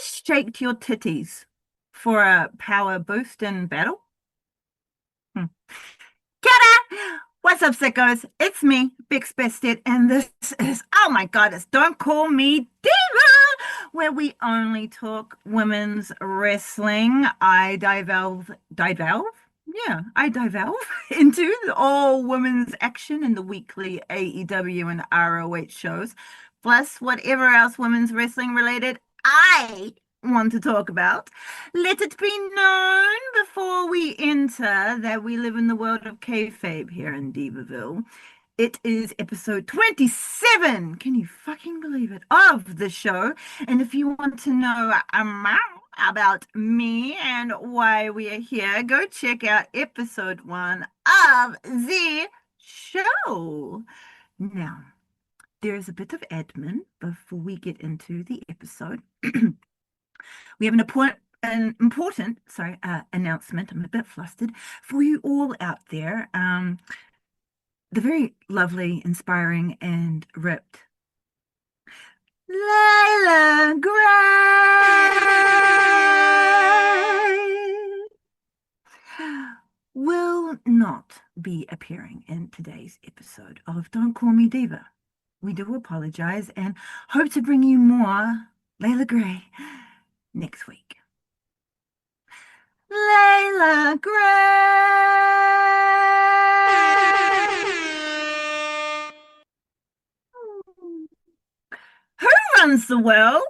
shaked your titties for a power boost in battle? Hmm. Kia! What's up, sickos? It's me, Bix Bested, and this is, oh my God, it's Don't Call Me Diva, where we only talk women's wrestling. I delve into the all women's action in the weekly AEW and ROH shows, plus whatever else women's wrestling related I want to talk about. Let it be known before we enter that we live in the world of kayfabe here in Divaville. It is episode 27. Can you fucking believe it? Of the show. And if you want to know about me and why we are here, go check out episode 1 of the show. Now, there is a bit of admin before we get into the episode. We have an important announcement. I'm a bit flustered for you all out there. The very lovely, inspiring, and ripped Layla Gray will not be appearing in today's episode of Don't Call Me Diva. We do apologize and hope to bring you more Layla Gray next week. Layla Gray! Who runs the world?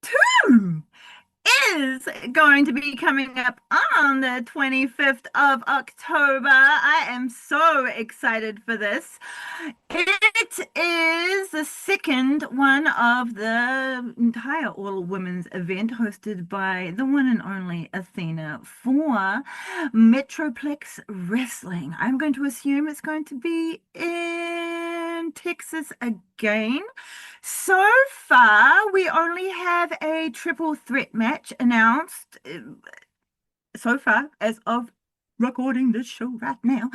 Two is going to be coming up on the 25th of October. I am so excited for this. It is the second one of the entire all women's event hosted by the one and only Athena for Metroplex Wrestling. I'm going to assume it's going to be in Texas again. So far, we only have a triple threat match announced so far as of recording this show right now,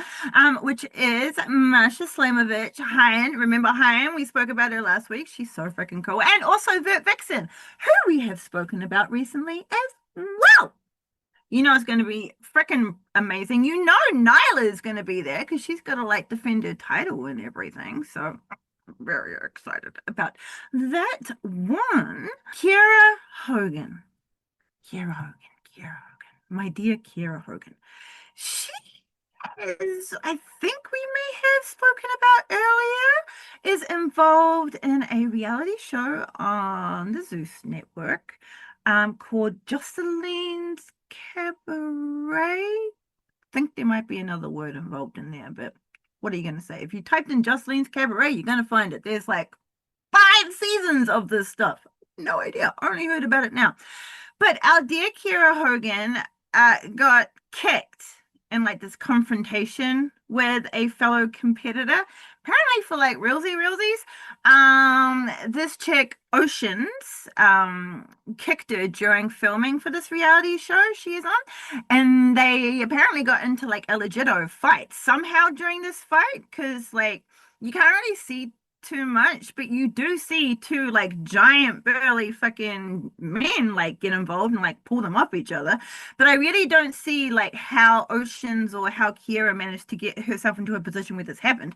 which is Masha Slamovich, Hyan. Remember Hyan? We spoke about her last week. She's so freaking cool. And also Vert Vixen, who we have spoken about recently as well. You know it's going to be freaking amazing. You know Nyla is going to be there because she's got to like defend her title and everything. So I'm very excited about that one. Kiera Hogan. Kiera Hogan. My dear Kiera Hogan. She is, I think we may have spoken about earlier, is involved in a reality show on the Zeus network called Jocelyn's Cabaret. I think there might be another word involved in there, but what are you going to say? If you typed in Jocelyn's Cabaret, you're going to find it. There's like 5 seasons of this stuff. No idea. Only heard about it now. But our dear Kiera Hogan got kicked in like this confrontation with a fellow competitor. Apparently for like realsies. This chick, Oceans, kicked her during filming for this reality show she is on. And they apparently got into like a legit fight somehow during this fight because like you can't really see too much, but you do see two like giant burly fucking men like get involved and like pull them off each other. But I really don't see like how Oceans or how Kiera managed to get herself into a position where this happened.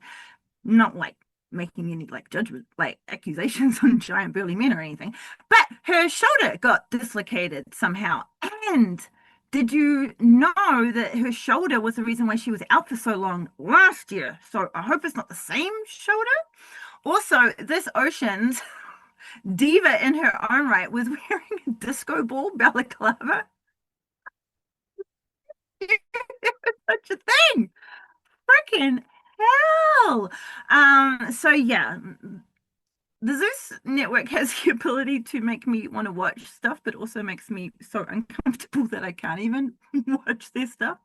Not like making any like judgment like accusations on giant burly men or anything. But her shoulder got dislocated somehow. And did you know that her shoulder was the reason why she was out for so long last year? So I hope it's not the same shoulder. Also, this Oceans diva in her own right was wearing a disco ball balaclava. Such a thing. Freaking hell. So yeah, the Zeus network has the ability to make me want to watch stuff, but also makes me so uncomfortable that I can't even watch their stuff.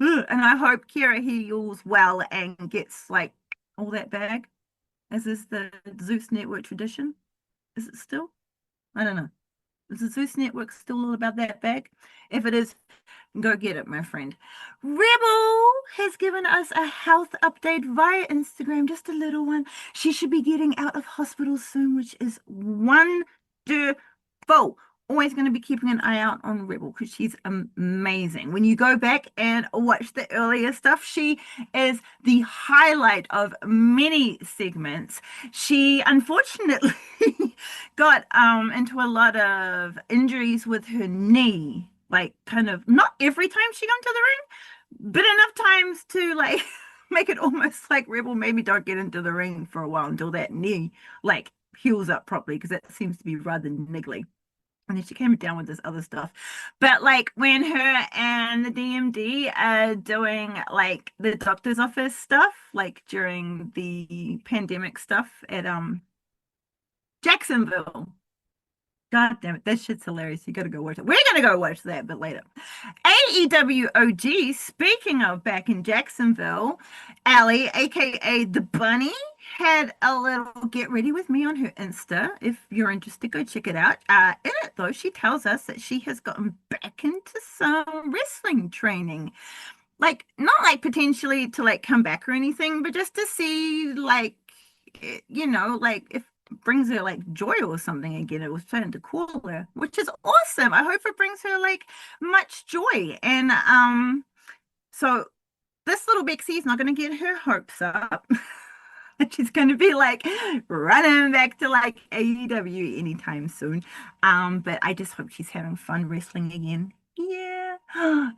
Ugh. And I hope Kira heals well and gets like all that bag, as is the Zeus network tradition. Is it still? I don't know. Is the Zeus network still all about that bag? If it is, go get it, my friend. Rebel has given us a health update via Instagram, just a little one. She should be getting out of hospital soon, which is wonderful. always going to be keeping an eye out on Rebel because she's amazing. When you go back and watch the earlier stuff, she is the highlight of many segments. She unfortunately got into a lot of injuries with her knee, like kind of not every time she got into the ring, but enough times to like make it almost like Rebel maybe don't get into the ring for a while until that knee like heals up properly because that seems to be rather niggly. And then she came down with this other stuff. But like when her and the DMD are doing like the doctor's office stuff, like during the pandemic stuff at Jacksonville. God damn it, that shit's hilarious. You gotta go watch it. We're gonna go watch that, but later. AEWOG, speaking of back in Jacksonville, Allie, aka the Bunny, had a little get ready with me on her Insta. If you're interested, go check it out. In it though, she tells us that she has gotten back into some wrestling training. Like, not like potentially to like come back or anything, but just to see like like if brings her like joy or something again. It was trying to call her, which is awesome. I hope it brings her like much joy. And so this little Bexy's not going to get her hopes up. She's going to be like running back to like AEW anytime soon. But I just hope she's having fun wrestling again. Yeah.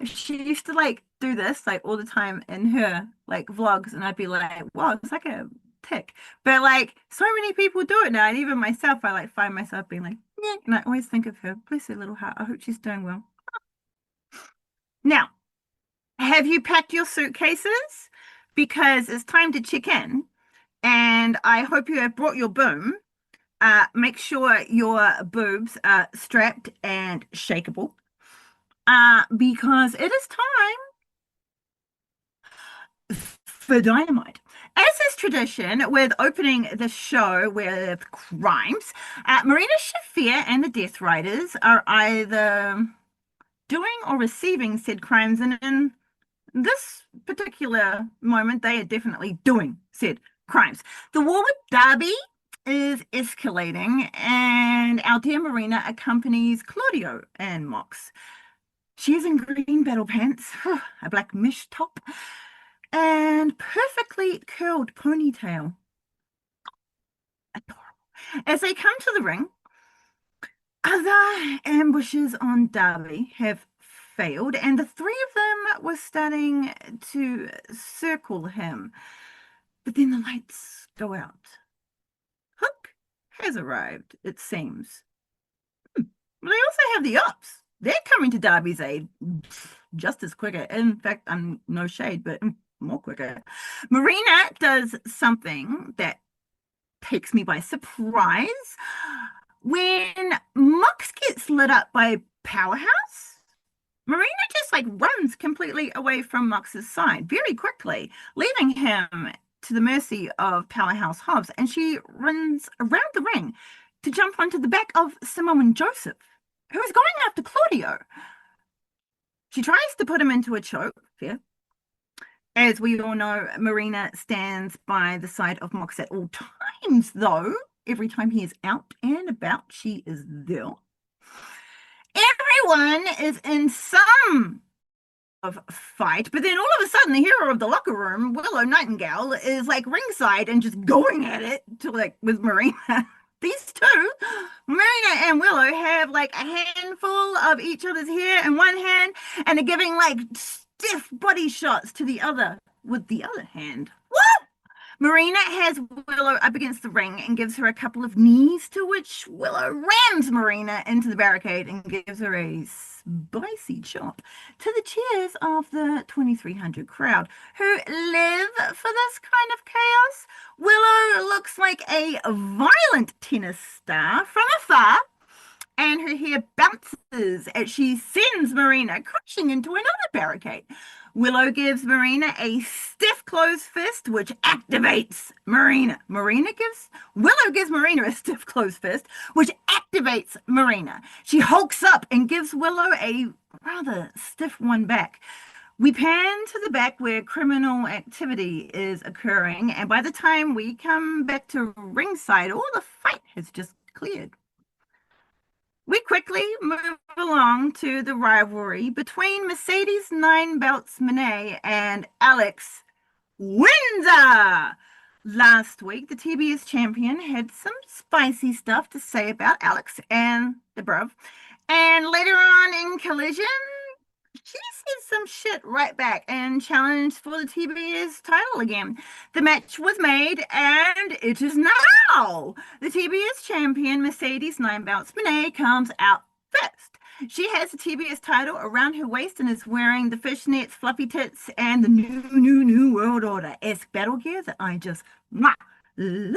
She used to like do this like all the time in her like vlogs, and I'd be like, wow, it's like a tick. But like so many people do it now, and even myself, I like find myself being like, yeah, and I always think of her. Bless her little heart. I hope she's doing well. Now, have you packed your suitcases? Because it's time to check in, and I hope you have brought your boom. Make sure your boobs are strapped and shakeable. Because it is time for dynamite. As is tradition, with opening the show with crimes, Marina Shafir and the Death Riders are either doing or receiving said crimes, and in this particular moment, they are definitely doing said crimes. The war with Darby is escalating, and our dear Marina accompanies Claudio and Mox. She is in green battle pants, a black mesh top, and perfectly curled ponytail. Adorable. As they come to the ring, other ambushes on Darby have failed, and the three of them were starting to circle him. But then the lights go out. Hook has arrived, it seems. But they also have the ups. They're coming to Darby's aid just as quicker. In fact, I'm no shade, but more quicker. Marina does something that takes me by surprise. When Mox gets lit up by Powerhouse, Marina just like runs completely away from Mox's side very quickly, leaving him to the mercy of Powerhouse Hobbs, and she runs around the ring to jump onto the back of Samoan Joseph, who is going after Claudio. She tries to put him into a choke. Fair. As we all know, Marina stands by the side of Mox at all times, though. Every time he is out and about, she is there. Everyone is in some of fight, but then all of a sudden, the hero of the locker room, Willow Nightingale, is like ringside and just going at it to like with Marina. These two, Marina and Willow, have like a handful of each other's hair in one hand, and they're giving like stiff body shots to the other with the other hand. What? Marina has Willow up against the ring and gives her a couple of knees, to which Willow rams Marina into the barricade and gives her a spicy chop to the cheers of the 2,300 crowd who live for this kind of chaos. Willow looks like a violent tennis star from afar, and her hair bounces as she sends Marina crashing into another barricade. Willow gives Marina a stiff closed fist, which activates Marina. Willow gives Marina a stiff closed fist, which activates Marina. She hulks up and gives Willow a rather stiff one back. We pan to the back where criminal activity is occurring, and by the time we come back to ringside, all the fight has just cleared. We quickly move along to the rivalry between Mercedes Nine Belts Monet and Alex Windsor. Last week, the TBS champion had some spicy stuff to say about Alex and the bruv. And later on in Collision, she said some shit right back and challenged for the TBS title again. The match was made, and it is now. The TBS champion, Mercedes Nine Bounce Monet, comes out first. She has the TBS title around her waist and is wearing the fishnets, fluffy tits, and the new World Order-esque battle gear that I just mwah, love.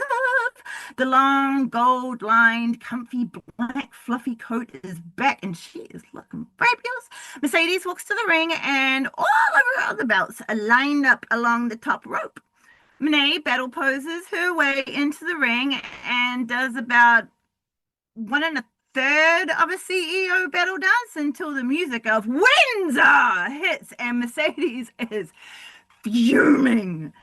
The long, gold-lined, comfy, black, fluffy coat is back, and she is looking fabulous. Mercedes walks to the ring, and all of her other belts are lined up along the top rope. Monet battle poses her way into the ring and does about 1 1/3 of a CEO battle dance until the music of Windsor hits, and Mercedes is fuming.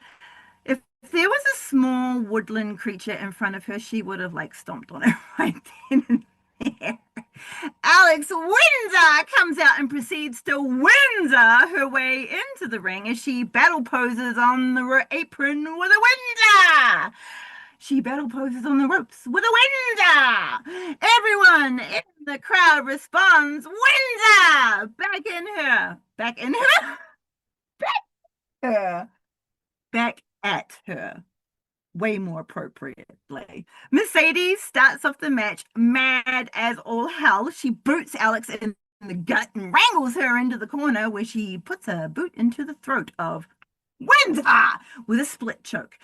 If there was a small woodland creature in front of her, she would have like stomped on it right then and there. Alex Windsor comes out and proceeds to Windsor her way into the ring as she battle poses on the apron with a Windsor. She battle poses on the ropes with a Windsor. Everyone in the crowd responds, Windsor! Back in her. Back in her. Back her. Back at her. Way more appropriately. Mercedes starts off the match mad as all hell. She boots Alex in the gut and wrangles her into the corner where she puts a boot into the throat of Windsor with a split choke.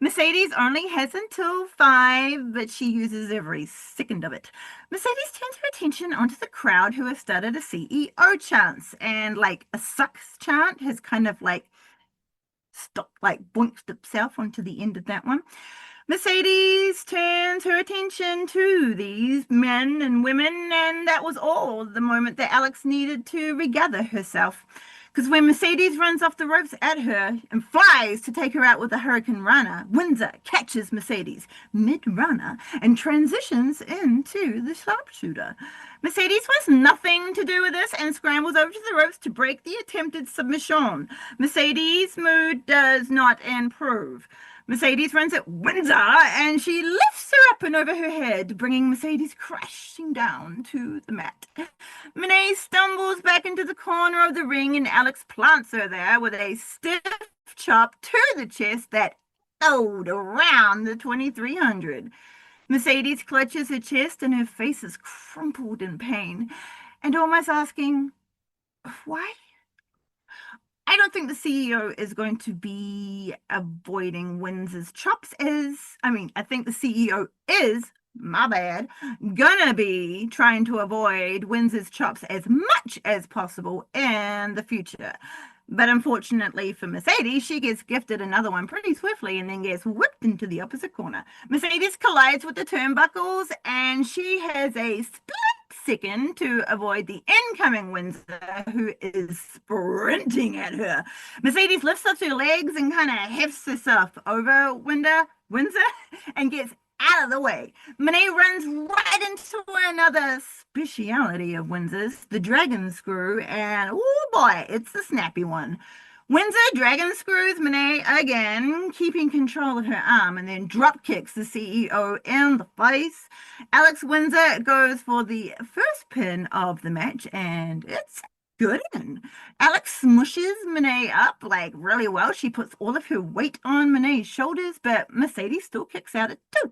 Mercedes only has until 5, but she uses every second of it. Mercedes turns her attention onto the crowd who have started a CEO chant, and like a sucks chant has kind of like stopped, like boinked itself onto the end of that one. Mercedes turns her attention to these men and women, and that was all the moment that Alex needed to regather herself. Because when Mercedes runs off the ropes at her and flies to take her out with a Hurricane Rana, Windsor catches Mercedes mid-runner and transitions into the sharpshooter. Mercedes wants nothing to do with this and scrambles over to the ropes to break the attempted submission. Mercedes' mood does not improve. Mercedes runs at Windsor and she lifts her up and over her head, bringing Mercedes crashing down to the mat. Monet stumbles back into the corner of the ring and Alex plants her there with a stiff chop to the chest that echoed around the 2300. Mercedes clutches her chest and her face is crumpled in pain and almost asking, why? I don't think the CEO is going to be avoiding Windsor's chops I think the CEO is, my bad, gonna be trying to avoid Windsor's chops as much as possible in the future. But unfortunately for Mercedes, she gets gifted another one pretty swiftly and then gets whipped into the opposite corner. Mercedes collides with the turnbuckles and she has a split second to avoid the incoming Windsor, who is sprinting at her. Mercedes lifts up her legs and kind of hefts herself over Windsor and gets out of the way. Monet runs right into another speciality of Windsor's, the dragon screw, and oh boy, it's the snappy one. Windsor dragon screws Monet again, keeping control of her arm, and then drop kicks the CEO in the face. Alex Windsor goes for the first pin of the match, and it's good. Alex smushes Monet up like really well. She puts all of her weight on Monet's shoulders, but Mercedes still kicks out at 2.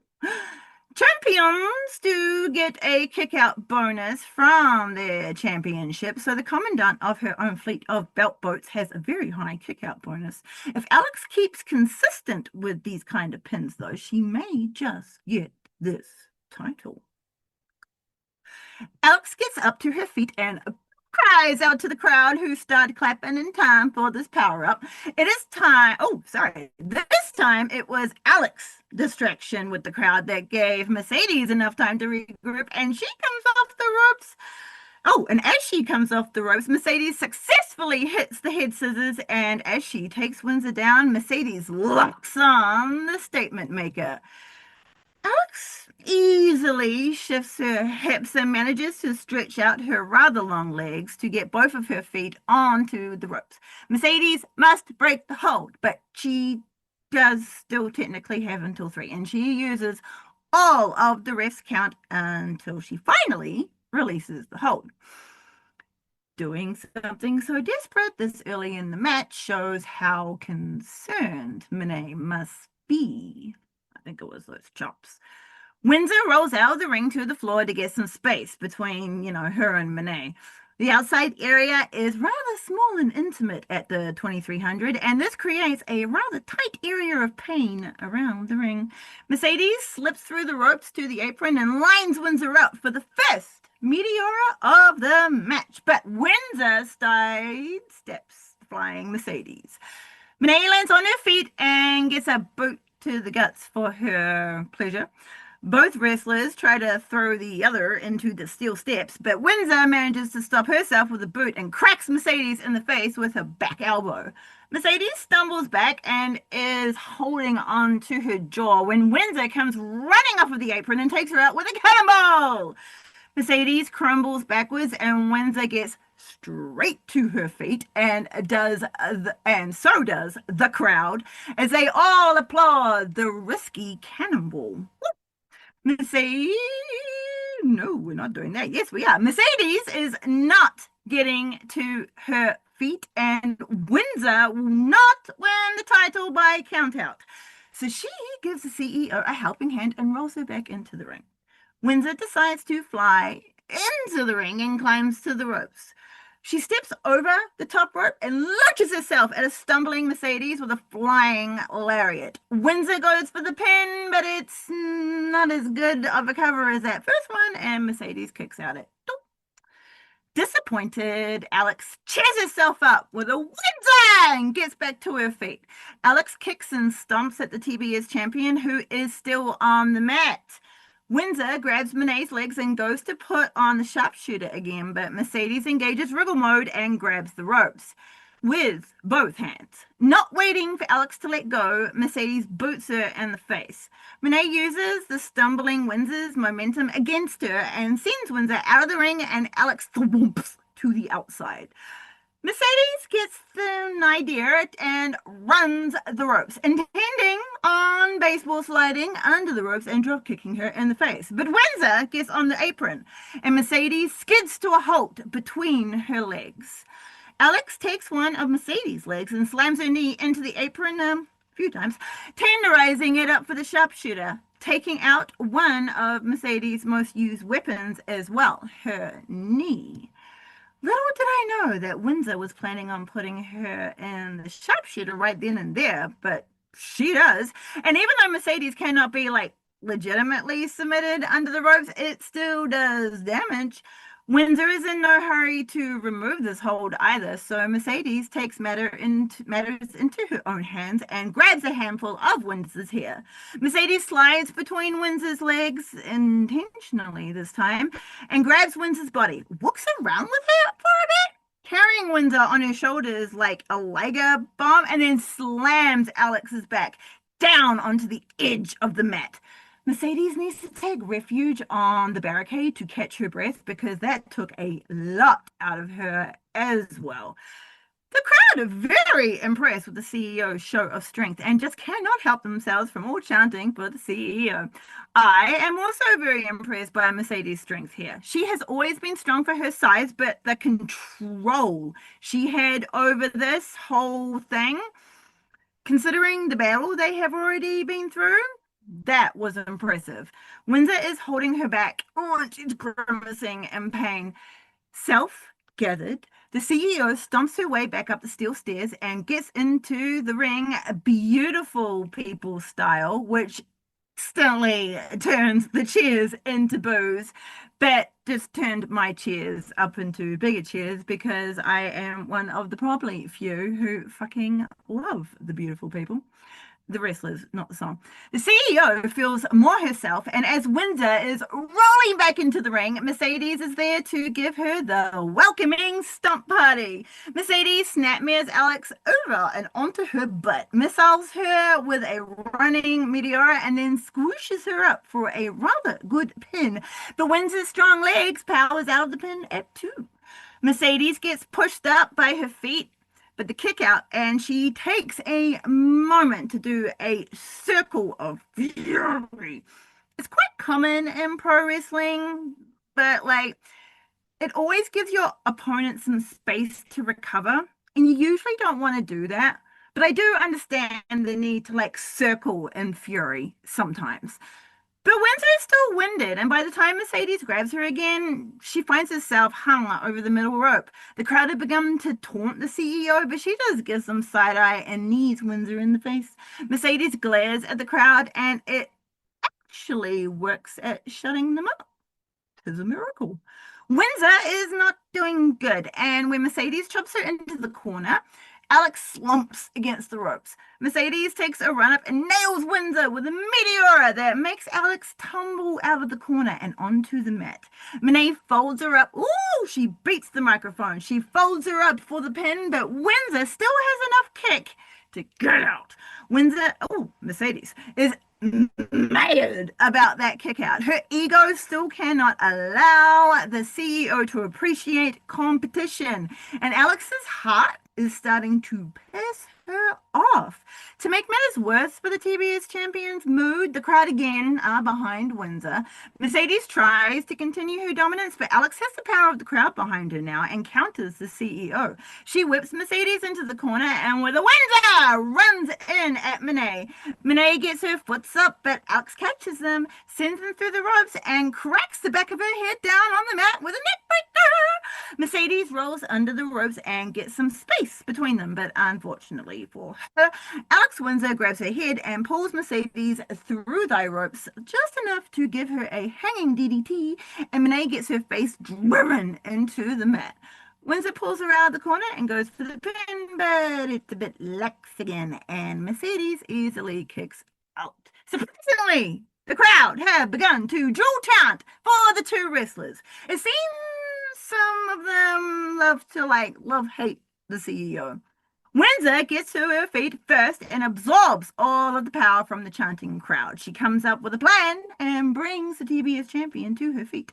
Champions do get a kick-out bonus from their championship, so the commandant of her own fleet of belt boats has a very high kick-out bonus. If Alex keeps consistent with these kind of pins, though, she may just get this title. Alex gets up to her feet and cries out to the crowd who start clapping in time for this power-up. It is time. Oh, sorry. This time it was Alex's distraction with the crowd that gave Mercedes enough time to regroup, and she comes off the ropes. Oh, and as she comes off the ropes, Mercedes successfully hits the head scissors, and as she takes Windsor down, Mercedes locks on the statement maker. Alex easily shifts her hips and manages to stretch out her rather long legs to get both of her feet onto the ropes. Mercedes must break the hold, but she does still technically have until three, and she uses all of the rest count until she finally releases the hold. Doing something so desperate this early in the match shows how concerned Monet must be. I think it was those chops. Windsor rolls out of the ring to the floor to get some space between, her and Monet. The outside area is rather small and intimate at the 2300, and this creates a rather tight area of pain around the ring. Mercedes slips through the ropes to the apron and lines Windsor up for the first meteor of the match, but Windsor sidesteps flying Mercedes. Monet lands on her feet and gets a boot to the guts for her pleasure. Both wrestlers try to throw the other into the steel steps, but Windsor manages to stop herself with a boot and cracks Mercedes in the face with her back elbow. Mercedes stumbles back and is holding on to her jaw when Windsor comes running off of the apron and takes her out with a cannonball. Mercedes crumbles backwards and Windsor gets straight to her feet and so does the crowd as they all applaud the risky cannonball. Mercedes, no, we're not doing that. Yes, we are. Mercedes is not getting to her feet, and Windsor will not win the title by countout. So she gives the CEO a helping hand and rolls her back into the ring. Windsor decides to fly into the ring and climbs to the ropes. She steps over the top rope and launches herself at a stumbling Mercedes with a flying lariat. Windsor goes for the pin, but it's not as good of a cover as that first one, and Mercedes kicks out at two. Disappointed, Alex cheers herself up with a Windsor and gets back to her feet. Alex kicks and stomps at the TBS champion, who is still on the mat. Windsor grabs Monet's legs and goes to put on the sharpshooter again, but Mercedes engages wriggle mode and grabs the ropes with both hands. Not waiting for Alex to let go, Mercedes boots her in the face. Monet uses the stumbling Windsor's momentum against her and sends Windsor out of the ring, and Alex thwomps to the outside. Mercedes gets the idea and runs the ropes, intending on baseball sliding under the ropes and drop kicking her in the face. But Windsor gets on the apron, and Mercedes skids to a halt between her legs. Alex takes one of Mercedes' legs and slams her knee into the apron a few times, tenderizing it up for the sharpshooter, taking out one of Mercedes' most used weapons as well, her knee. Little did I know that Windsor was planning on putting her in the sharpshooter right then and there, but she does. And even though Mercedes cannot be like legitimately submitted under the ropes, it still does damage. Windsor is in no hurry to remove this hold either, so Mercedes takes matters into her own hands and grabs a handful of Windsor's hair. Mercedes slides between Windsor's legs intentionally this time and grabs Windsor's body, walks around with her for a bit, carrying Windsor on her shoulders like a Liger bomb, and then slams Alex's back down onto the edge of the mat. Mercedes needs to take refuge on the barricade to catch her breath because that took a lot out of her as well. The crowd are very impressed with the CEO's show of strength and just cannot help themselves from all chanting for the CEO. I am also very impressed by Mercedes' strength here. She has always been strong for her size, but the control she had over this whole thing, considering the battle they have already been through, that was impressive. Windsor is holding her back. Oh, she's grimacing in pain. Self-gathered, the CEO stomps her way back up the steel stairs and gets into the ring, beautiful people style, which instantly turns the cheers into boos. That just turned my cheers up into bigger cheers because I am one of the probably few who fucking love the beautiful people. The wrestlers, not the song. The CEO feels more herself, and as Windsor is rolling back into the ring, Mercedes is there to give her the welcoming stomp party. Mercedes snapmares Alex over and onto her butt, missiles her with a running meteor, and then squishes her up for a rather good pin. But Windsor's strong legs powers out of the pin at 2. Mercedes gets pushed up by her feet, but the kick out, and she takes a moment to do a circle of fury. It's quite common in pro wrestling, but like it always gives your opponent some space to recover, and you usually don't want to do that. But I do understand the need to like circle in fury sometimes. But Windsor is still winded, and by the time Mercedes grabs her again, she finds herself hung over the middle rope. The crowd had begun to taunt the CEO, but she just gives them side eye and knees Windsor in the face. Mercedes glares at the crowd, and it actually works at shutting them up. 'Tis a miracle. Windsor is not doing good, and when Mercedes chops her into the corner, Alex slumps against the ropes. Mercedes takes a run up and nails Windsor with a meteor that makes Alex tumble out of the corner and onto the mat. Monet folds her up. Ooh, she beats the microphone. She folds her up for the pin, but Windsor still has enough kick to get out. Windsor, oh, Mercedes, is mad about that kick out. Her ego still cannot allow the CEO to appreciate competition, and Alex's heart is starting to piss her off. To make matters worse for the TBS champion's mood, the crowd again are behind Windsor. Mercedes tries to continue her dominance, but Alex has the power of the crowd behind her now and counters the CEO. She whips Mercedes into the corner and with a Windsor runs in at Monet. Monet gets her foots up, but Alex catches them, sends them through the ropes, and cracks the back of her head down on the mat with a neck breaker. Mercedes rolls under the ropes and gets some space between them, but unfortunately for her, Alex Windsor grabs her head and pulls Mercedes through the ropes just enough to give her a hanging DDT, and Monet gets her face driven into the mat. Windsor pulls her out of the corner and goes for the pin, but it's a bit lax again, and Mercedes easily kicks out. Surprisingly, the crowd have begun to dual chant for the two wrestlers. It seems some of them love hate the CEO. Windsor gets to her feet first and absorbs all of the power from the chanting crowd. She comes up with a plan and brings the TBS champion to her feet.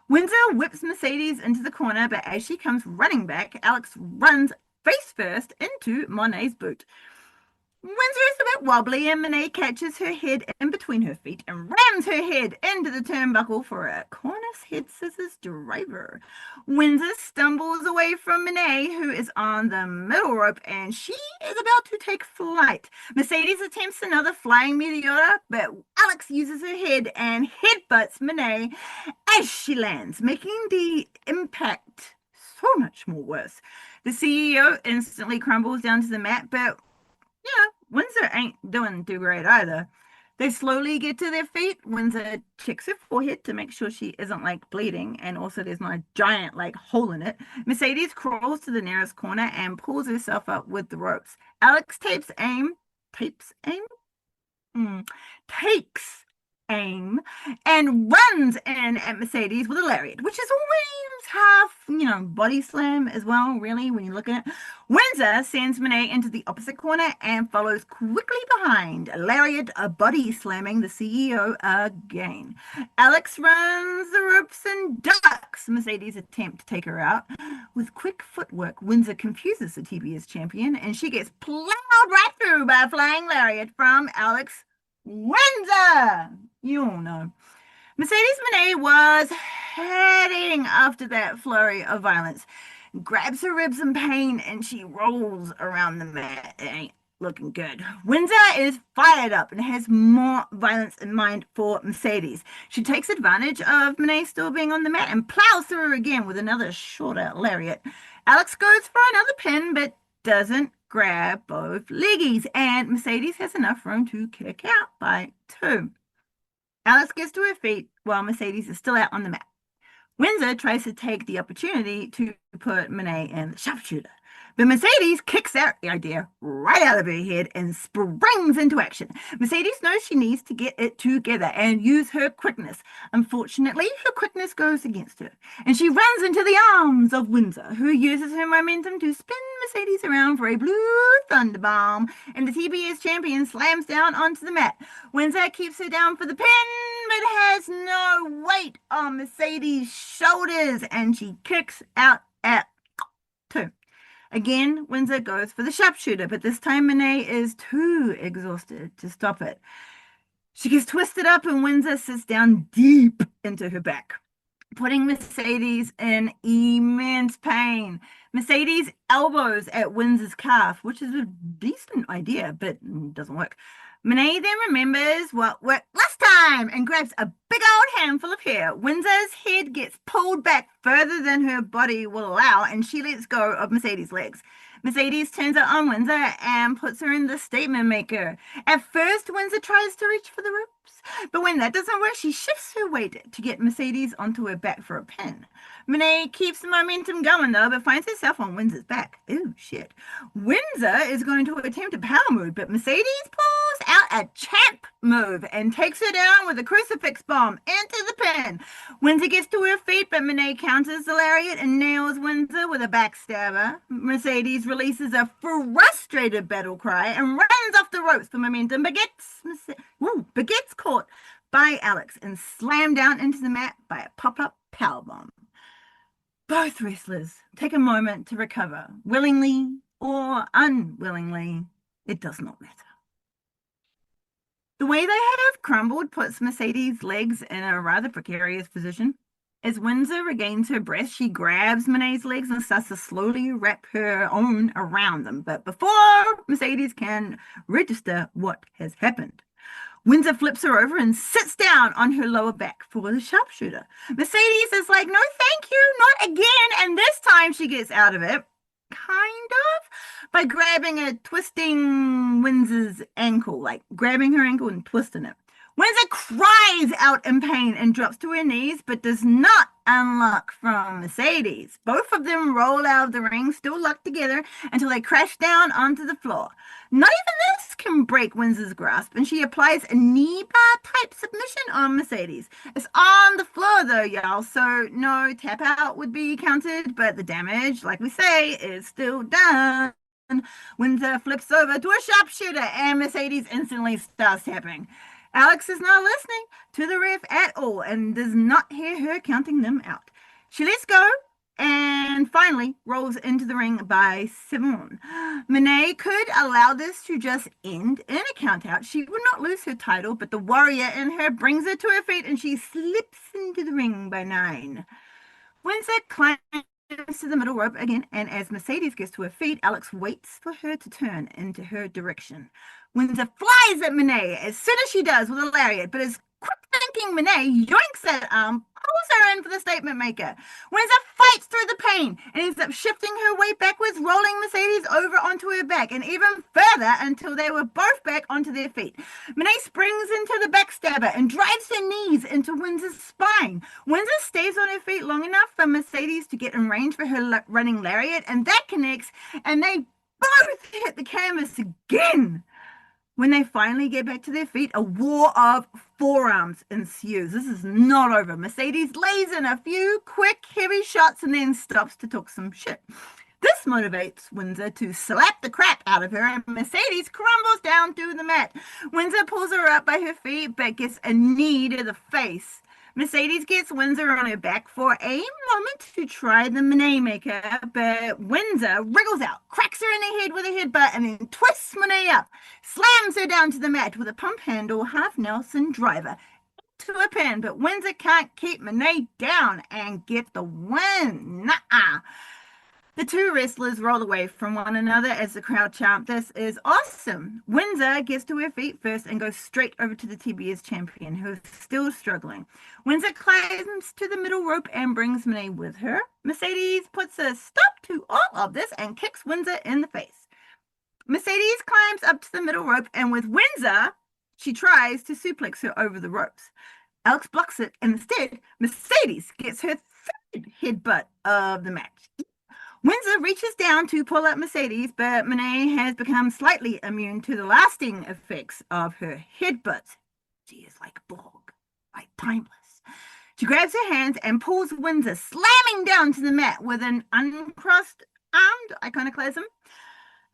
Windsor whips Mercedes into the corner, but as she comes running back, Alex runs face first into Monet's boot. Windsor is a bit wobbly, and Monet catches her head in between her feet and rams her head into the turnbuckle for a corner's head scissors driver. Windsor stumbles away from Monet, who is on the middle rope, and she is about to take flight. Mercedes attempts another flying meteor, but Alex uses her head and headbutts Monet as she lands, making the impact so much more worse. The CEO instantly crumbles down to the mat, but Windsor ain't doing too great either. They slowly get to their feet. Windsor checks her forehead to make sure she isn't like bleeding, and also there's not a giant like hole in it. Mercedes crawls to the nearest corner and pulls herself up with the ropes. Alex tapes aim, takes aim, and runs in at Mercedes with a lariat, which is always half, body slam as well, really, when you look at it. Windsor sends Monet into the opposite corner and follows quickly behind, lariat body slamming the CEO again. Alex runs the ropes and ducks Mercedes' attempt to take her out. With quick footwork, Windsor confuses the TBS champion, and she gets plowed right through by a flying lariat from Alex Windsor. You all know. Mercedes Monet was heading after that flurry of violence, grabs her ribs in pain, and she rolls around the mat. It ain't looking good. Windsor is fired up and has more violence in mind for Mercedes. She takes advantage of Monet still being on the mat and plows through her again with another shorter lariat. Alex goes for another pin, but doesn't grab both leggies, and Mercedes has enough room to kick out by 2. Alex gets to her feet while Mercedes is still out on the mat. Windsor tries to take the opportunity to put Monet in the sharpshooter. But Mercedes kicks that idea right out of her head and springs into action. Mercedes knows she needs to get it together and use her quickness. Unfortunately, her quickness goes against her, and she runs into the arms of Windsor, who uses her momentum to spin Mercedes around for a blue thunderbomb, and the TBS champion slams down onto the mat. Windsor keeps her down for the pin, but has no weight on Mercedes' shoulders, and she kicks out at 2. Again, Windsor goes for the sharpshooter, but this time Monet is too exhausted to stop it. She gets twisted up and Windsor sits down deep into her back, putting Mercedes in immense pain. Mercedes elbows at Windsor's calf, which is a decent idea, but doesn't work. Monet then remembers what worked last time and grabs a big old handful of hair. Windsor's head gets pulled back further than her body will allow, and she lets go of Mercedes' legs. Mercedes turns it on Windsor and puts her in the statement maker. At first, Windsor tries to reach for the ropes, but when that doesn't work, she shifts her weight to get Mercedes onto her back for a pin. Monet keeps the momentum going though, but finds herself on Windsor's back. Ooh, shit. Windsor is going to attempt a power move, but Mercedes pulls out a champ move and takes her down with a crucifix bomb into the pin. Windsor gets to her feet, but Monet counters the lariat and nails Windsor with a backstabber. Mercedes releases a frustrated battle cry and runs off the ropes for momentum, but gets caught by Alex and slammed down into the mat by a pop-up powerbomb. Both wrestlers take a moment to recover, willingly or unwillingly, it does not matter. The way they have crumbled puts Mercedes' legs in a rather precarious position. As Windsor regains her breath, she grabs Monet's legs and starts to slowly wrap her own around them. But before Mercedes can register what has happened, Windsor flips her over and sits down on her lower back for the sharpshooter. Mercedes is like, no, thank you, not again. And this time she gets out of it, kind of, by grabbing a twisting Windsor's ankle, like grabbing her ankle and twisting it. Windsor cries out in pain and drops to her knees, but does not unlock from Mercedes. Both of them roll out of the ring, still locked together, until they crash down onto the floor. Not even this can break Windsor's grasp, and she applies a knee bar type submission on Mercedes. It's on the floor though, y'all, so no tap out would be counted, but the damage, like we say, is still done. Windsor flips over to a sharpshooter, and Mercedes instantly starts tapping. Alex is not listening to the ref at all and does not hear her counting them out. She lets go and finally rolls into the ring by Simone. Monet could allow this to just end in a count out. She would not lose her title, but the warrior in her brings her to her feet and she slips into the ring by 9. Windsor climbs to the middle rope again, and as Mercedes gets to her feet, Alex waits for her to turn into her direction. Windsor flies at Monet as soon as she does with a lariat, but as quick-thinking Monet yoinks that arm, pulls her in for the statement maker. Windsor fights through the pain and ends up shifting her weight backwards, rolling Mercedes over onto her back, and even further until they were both back onto their feet. Monet springs into the backstabber and drives her knees into Windsor's spine. Windsor stays on her feet long enough for Mercedes to get in range for her running lariat, and that connects, and they both hit the canvas again. When they finally get back to their feet, a war of forearms ensues. This is not over. Mercedes lays in a few quick, heavy shots and then stops to talk some shit. This motivates Windsor to slap the crap out of her, and Mercedes crumbles down to the mat. Windsor pulls her up by her feet, but gets a knee to the face. Mercedes gets Windsor on her back for a moment to try the Monet maker, but Windsor wriggles out, cracks her in the head with a headbutt, and then twists Monet up, slams her down to the mat with a pump handle half Nelson driver to a pin, but Windsor can't keep Monet down and get the win. Nuh-uh. The two wrestlers roll away from one another as the crowd chant, "This is awesome." Windsor gets to her feet first and goes straight over to the TBS champion, who is still struggling. Windsor climbs to the middle rope and brings Monet with her. Mercedes puts a stop to all of this and kicks Windsor in the face. Mercedes climbs up to the middle rope, and with Windsor, she tries to suplex her over the ropes. Alex blocks it, and instead, Mercedes gets her headbutt of the match. Windsor reaches down to pull up Mercedes, but Monet has become slightly immune to the lasting effects of her headbutt. She is like Borg, like timeless. She grabs her hands and pulls Windsor, slamming down to the mat with an uncrossed armed iconoclasm.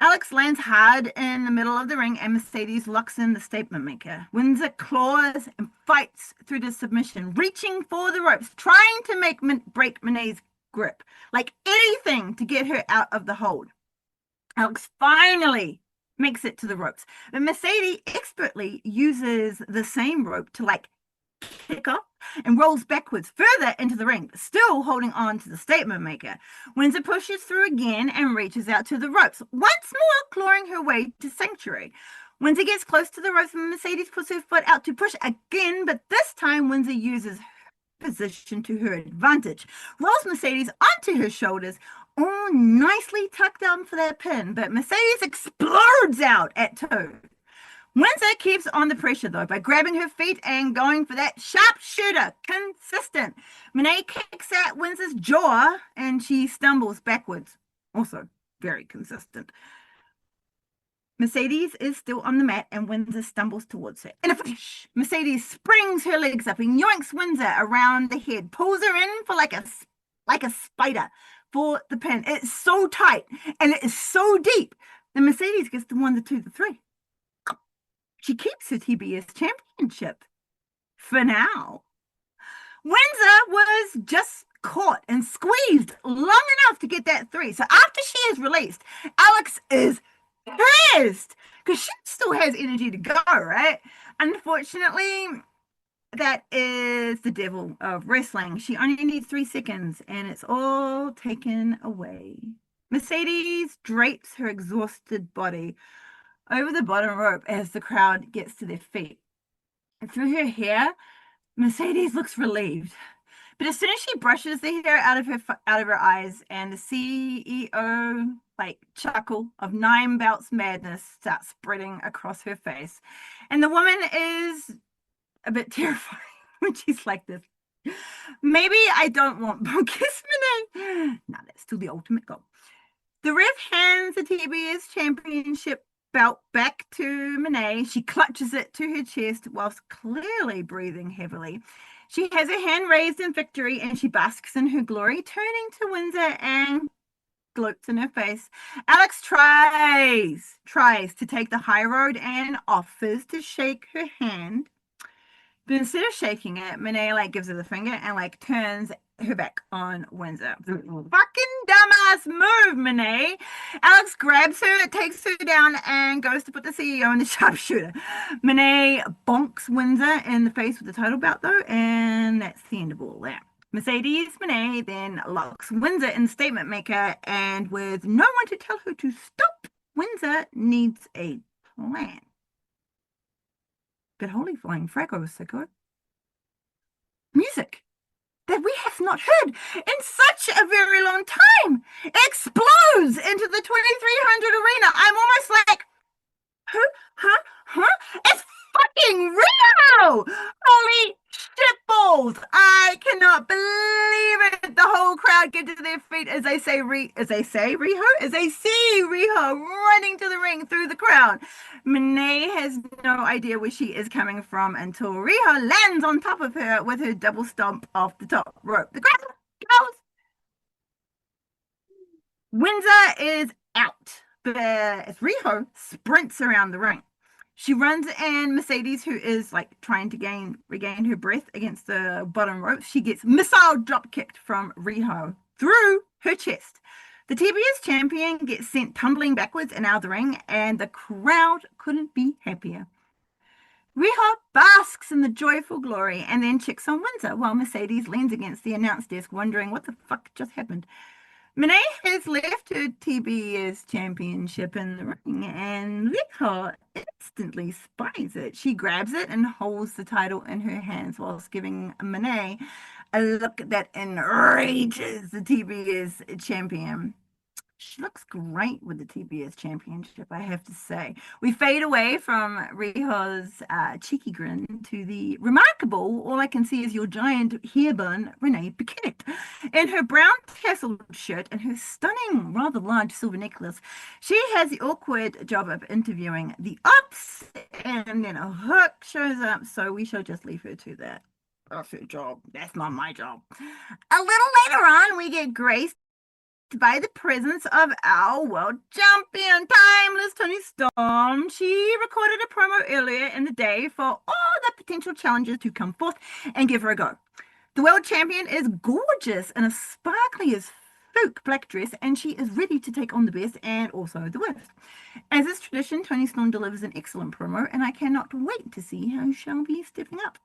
Alex lands hard in the middle of the ring and Mercedes locks in the statement maker. Windsor claws and fights through the submission, reaching for the ropes, trying to break Monet's grip, like anything to get her out of the hold. Alex finally makes it to the ropes, but Mercedes expertly uses the same rope to kick off and rolls backwards further into the ring, still holding on to the statement maker. Windsor pushes through again and reaches out to the ropes, once more clawing her way to Sanctuary. Windsor gets close to the ropes and Mercedes puts her foot out to push again, but this time Windsor uses her position to her advantage, rolls Mercedes onto her shoulders, all nicely tucked down for that pin, but Mercedes explodes out at two. Windsor keeps on the pressure, though, by grabbing her feet and going for that sharpshooter. Consistent. Monet kicks at Windsor's jaw, and she stumbles backwards. Also very consistent. Mercedes is still on the mat, and Windsor stumbles towards her. In a flash, Mercedes springs her legs up and yoinks Windsor around the head, pulls her in for like a spider for the pin. It's so tight, and it is so deep. And Mercedes gets the 1, the 2, the 3. She keeps her TBS championship for now. Windsor was just caught and squeezed long enough to get that 3. So after she is released, Alex is pissed because she still has energy to go, right? Unfortunately, that is the devil of wrestling. She only needs 3 seconds and it's all taken away. Mercedes drapes her exhausted body over the bottom rope as the crowd gets to their feet. And through her hair, Mercedes looks relieved. But as soon as she brushes the hair out of her eyes, and the CEO chuckle of 9 belts madness starts spreading across her face, and the woman is a bit terrified when she's like this. Maybe I don't want Kiss Monet. No, that's still the ultimate goal. The ref hands the TBS championship belt back to Monet. She clutches it to her chest whilst clearly breathing heavily. She has her hand raised in victory and she basks in her glory, turning to Windsor and gloats in her face. Alex tries to take the high road and offers to shake her hand. But instead of shaking it, Monet gives her the finger and turns her back on Windsor. Fucking dumbass move, Monet. Alex grabs her, takes her down, and goes to put the CEO in the sharpshooter. Monet bonks Windsor in the face with the title belt, though, and that's the end of all that. Mercedes Monet then locks Windsor in the statement maker, and with no one to tell her to stop, Windsor needs a plan. But holy flying fraggo, sicko. Music that we have not heard in such a very long time explodes into the 2300 arena. I'm almost like, huh? It's fucking Rio! Holy shitballs! I cannot believe it. The whole crowd get to their feet as they see Riho running to the ring through the crowd. Monet has no idea where she is coming from until Riho lands on top of her with her double stomp off the top rope. The crowd goes. Windsor is out, but as Riho sprints around the ring, she runs, and Mercedes, who is trying to regain her breath against the bottom rope, she gets missile drop kicked from Riho through her chest. The TBS champion gets sent tumbling backwards and out of the ring, and the crowd couldn't be happier. Riho basks in the joyful glory and then checks on Windsor while Mercedes leans against the announce desk wondering what the fuck just happened. Monet has left her TBS championship in the ring, and Riho instantly spies it. She grabs it and holds the title in her hands whilst giving Monet a look that enrages the TBS champion. She looks great with the TBS championship, I have to say. We fade away from Riho's cheeky grin to the remarkable, all I can see is your giant hair bun, Renee Paquette. In her brown tasseled shirt and her stunning, rather large silver necklace, she has the awkward job of interviewing the ops, and then a hook shows up, so we shall just leave her to that. That's her job. That's not my job. A little later on, we get Grace by the presence of our world champion, timeless Tony Storm. She recorded a promo earlier in the day for all the potential challengers to come forth and give her a go. The world champion is gorgeous in a sparkly as folk black dress, and she is ready to take on the best and also the worst. As is tradition, Tony Storm delivers an excellent promo, and I cannot wait to see how she'll be stepping up.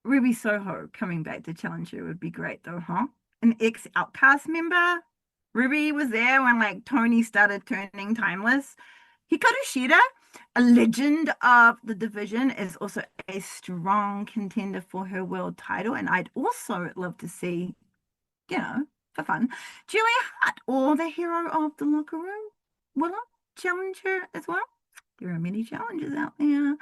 Ruby Soho coming back to challenge her would be great, though, huh? An ex-Outcast member. Ruby was there when like Tony started turning timeless. Hikaru Shida, a legend of the division, is also a strong contender for her world title, and I'd also love to see, for fun, Julia Hart or the hero of the locker room, Willow, challenge her as well. There are many challenges out there.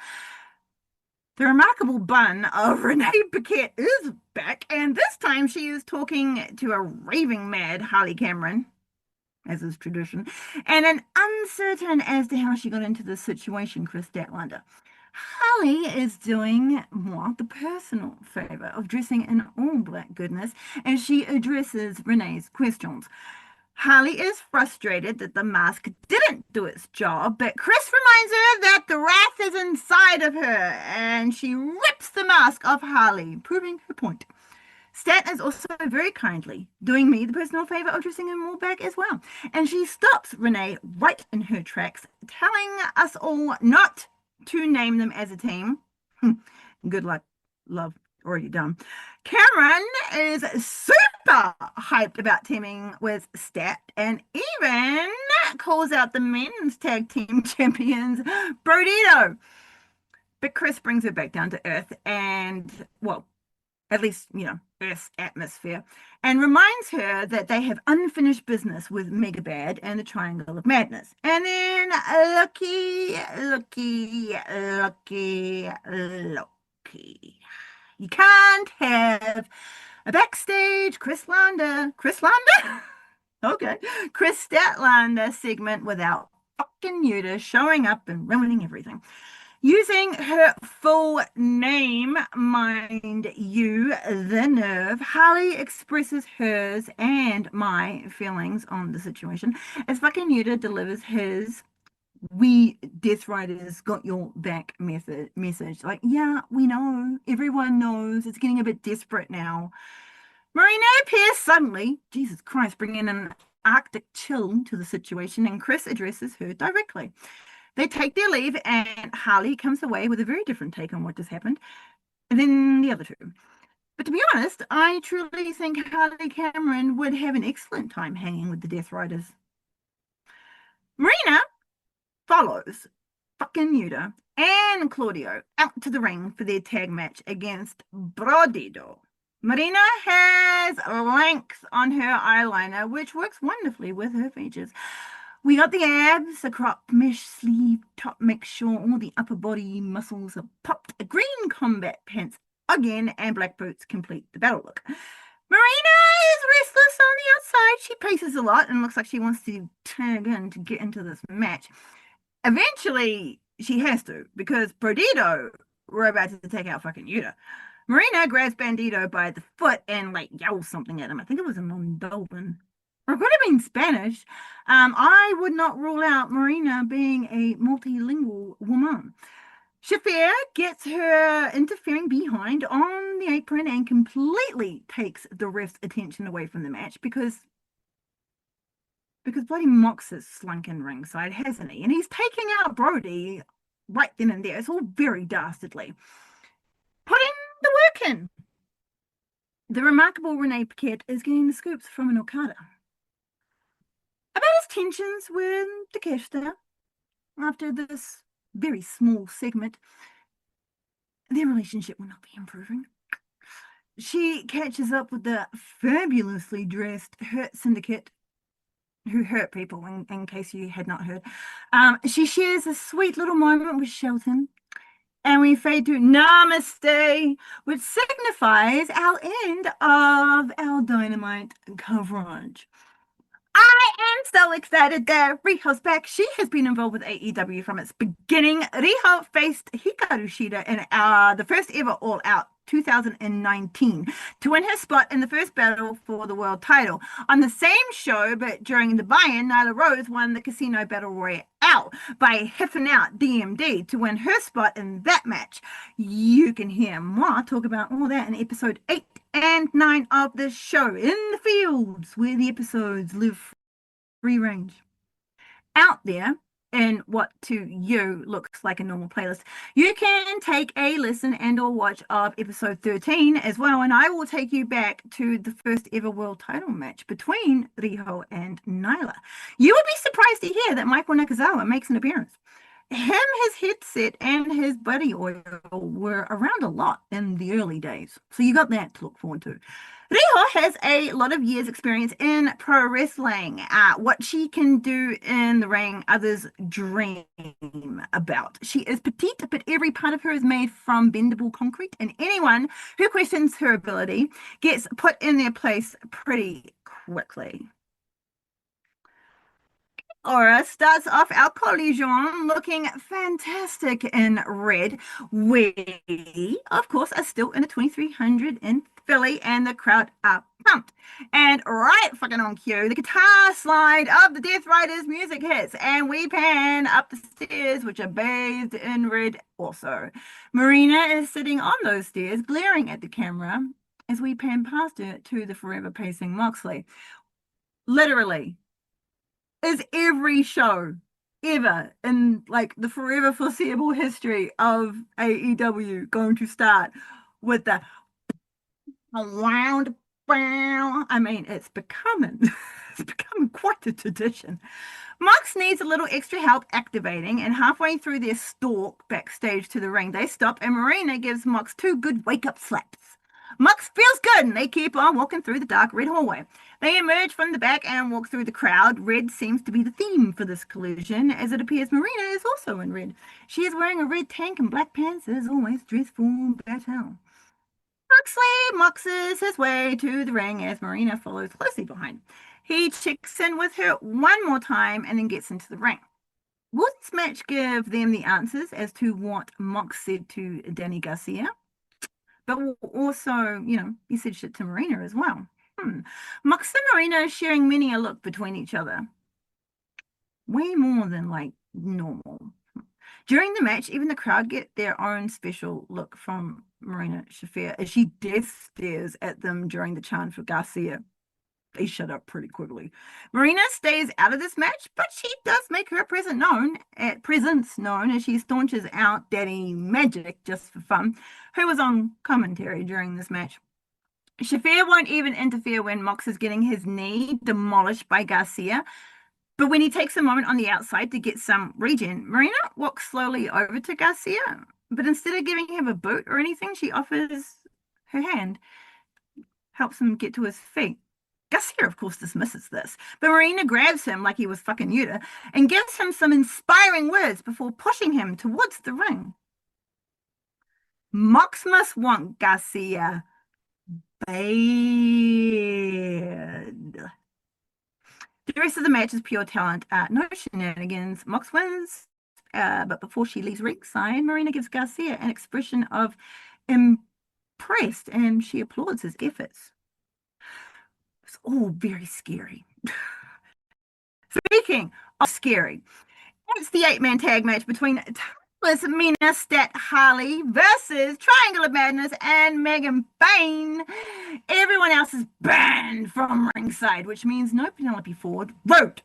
The remarkable bun of Renee Paquette is back, and this time she is talking to a raving mad Harley Cameron, as is tradition, and an uncertain as to how she got into this situation, Chris Statlander. Harley is doing more the personal favor of dressing in all black goodness as she addresses Renee's questions. Harley is frustrated that the mask didn't do its job, but Chris reminds her that the wrath is inside of her, and she rips the mask off Harley, proving her point. Stat is also very kindly doing me the personal favor of dressing in more back as well. And she stops Renee right in her tracks, telling us all not to name them as a team. Good luck, love, already done. Cameron is super hyped about teaming with Stat and even calls out the men's tag team champions, Brodito. But Chris brings her back down to earth and, well, at least, Earth's atmosphere, and reminds her that they have unfinished business with Megabad and the Triangle of Madness. And then looky. You can't have a backstage Chris Lander? Okay. Chris Statlander segment without fucking Yuta showing up and ruining everything. Using her full name, mind you, the nerve, Harley expresses hers and my feelings on the situation as fucking Yuta delivers his "we Death Riders got your back" message. Like, yeah, we know, everyone knows, it's getting a bit desperate now. Marina appears suddenly, Jesus Christ, bringing an Arctic chill to the situation, and Chris addresses her directly. They take their leave, and Harley comes away with a very different take on what just happened than the other two. But to be honest, I truly think Harley Cameron would have an excellent time hanging with the Death Riders. Marina follows fucking Yuta and Claudio out to the ring for their tag match against Brodido. Marina has length on her eyeliner, which works wonderfully with her features. We got the abs, a crop mesh sleeve top makes sure all the upper body muscles are popped, a green combat pants again, and black boots complete the battle look. Marina is restless on the outside. She paces a lot and looks like she wants to tag in to get into this match. Eventually, she has to, because Perdido we're about to take out fucking Yuta. Marina grabs Bandito by the foot and like yells something at him. I think it was in Moldovan. Or it could have been Spanish. I would not rule out Marina being a multilingual woman. Shafir gets her interfering behind on the apron and completely takes the ref's attention away from the match because bloody Mox has slunk in ringside, hasn't he? And he's taking out Brody right then and there. It's all very dastardly. Putting the work in. The remarkable Renee Paquette is getting the scoops from an Okada about his tensions with Takeshita after this very small segment. Their relationship will not be improving. She catches up with the fabulously dressed Hurt Syndicate who hurt people, in case you had not heard. She shares a sweet little moment with Shelton, and we fade to Namaste, which signifies our end of our Dynamite coverage. I am so excited that Riho's back. She has been involved with AEW from its beginning. Riho faced Hikaru Shida in the first ever All Out 2019 to win her spot in the first battle for the world title. On the same show, but during the buy-in, Nyla Rose won the Casino Battle Royale by hiffing out DMD to win her spot in that match. You can hear more talk about all that in episode 8 and 9 of the show, In the Fields, where the episodes live free range. Out there in what to you looks like a normal playlist, you can take a listen and or watch of episode 13 as well, and I will take you back to the first ever world title match between Riho and Nyla. You would be surprised to hear that Michael Nakazawa makes an appearance. Him, his headset, and his buddy oil were around a lot in the early days. So you got that to look forward to. Riho has a lot of years experience in pro wrestling. What she can do in the ring, others dream about. She is petite, but every part of her is made from bendable concrete, and anyone who questions her ability gets put in their place pretty quickly. Aura starts off our collision looking fantastic in red. We, of course, are still in the 2300 in Philly, and the crowd are pumped. And right fucking on cue, the guitar slide of the Death Riders music hits, and we pan up the stairs, which are bathed in red also. Marina is sitting on those stairs, glaring at the camera as we pan past her to the forever pacing Moxley. Literally, is every show ever in like the forever foreseeable history of AEW going to start with the around? I mean, it's becoming it's becoming quite a tradition. Mox needs a little extra help activating, and halfway through their stalk backstage to the ring, they stop, and Marina gives Mox two good wake-up slaps. Mox feels good, and they keep on walking through the dark red hallway. They emerge from the back and walk through the crowd. Red seems to be the theme for this collision, as it appears Marina is also in red. She is wearing a red tank and black pants, as always, dressed for battle. Moxley moxes his way to the ring as Marina follows closely behind. He checks in with her one more time and then gets into the ring. Will this match give them the answers as to what Mox said to Danny Garcia? But also, he said shit to Marina as well. Mox and Marina sharing many a look between each other. Way more than like normal. During the match, even the crowd get their own special look from Marina Shafir as she death stares at them during the chant for Garcia. They shut up pretty quickly. Marina stays out of this match, but she does make her presence known as she staunches out Daddy Magic just for fun, who was on commentary during this match. Shafir won't even interfere when Mox is getting his knee demolished by Garcia. But when he takes a moment on the outside to get some regen, Marina walks slowly over to Garcia. But instead of giving him a boot or anything, she offers her hand, helps him get to his feet. Garcia, of course, dismisses this, but Marina grabs him like he was fucking Yuta and gives him some inspiring words before pushing him towards the ring. Mox must want Garcia bad. The rest of the match is pure talent, no shenanigans. Mox wins, but before she leaves ringside, Marina gives Garcia an expression of impressed, and she applauds his efforts. It's all very scary. Speaking of scary, it's the 8-man tag match between Timeless Mina Stat Harley versus Triangle of Madness and Megan Bayne. Everyone else is banned from ringside, which means no Penelope Ford. Vote.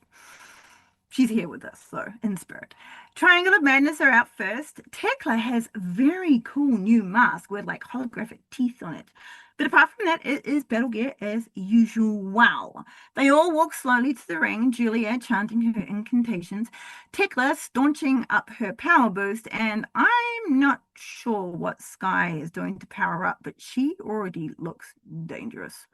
She's here with us, so in spirit. Triangle of Madness are out first. Tekla has a very cool new mask with like holographic teeth on it. But apart from that, it is battle gear as usual. Wow. They all walk slowly to the ring, Julia chanting her incantations, Tekla staunching up her power boost, and I'm not sure what Sky is doing to power up, but she already looks dangerous.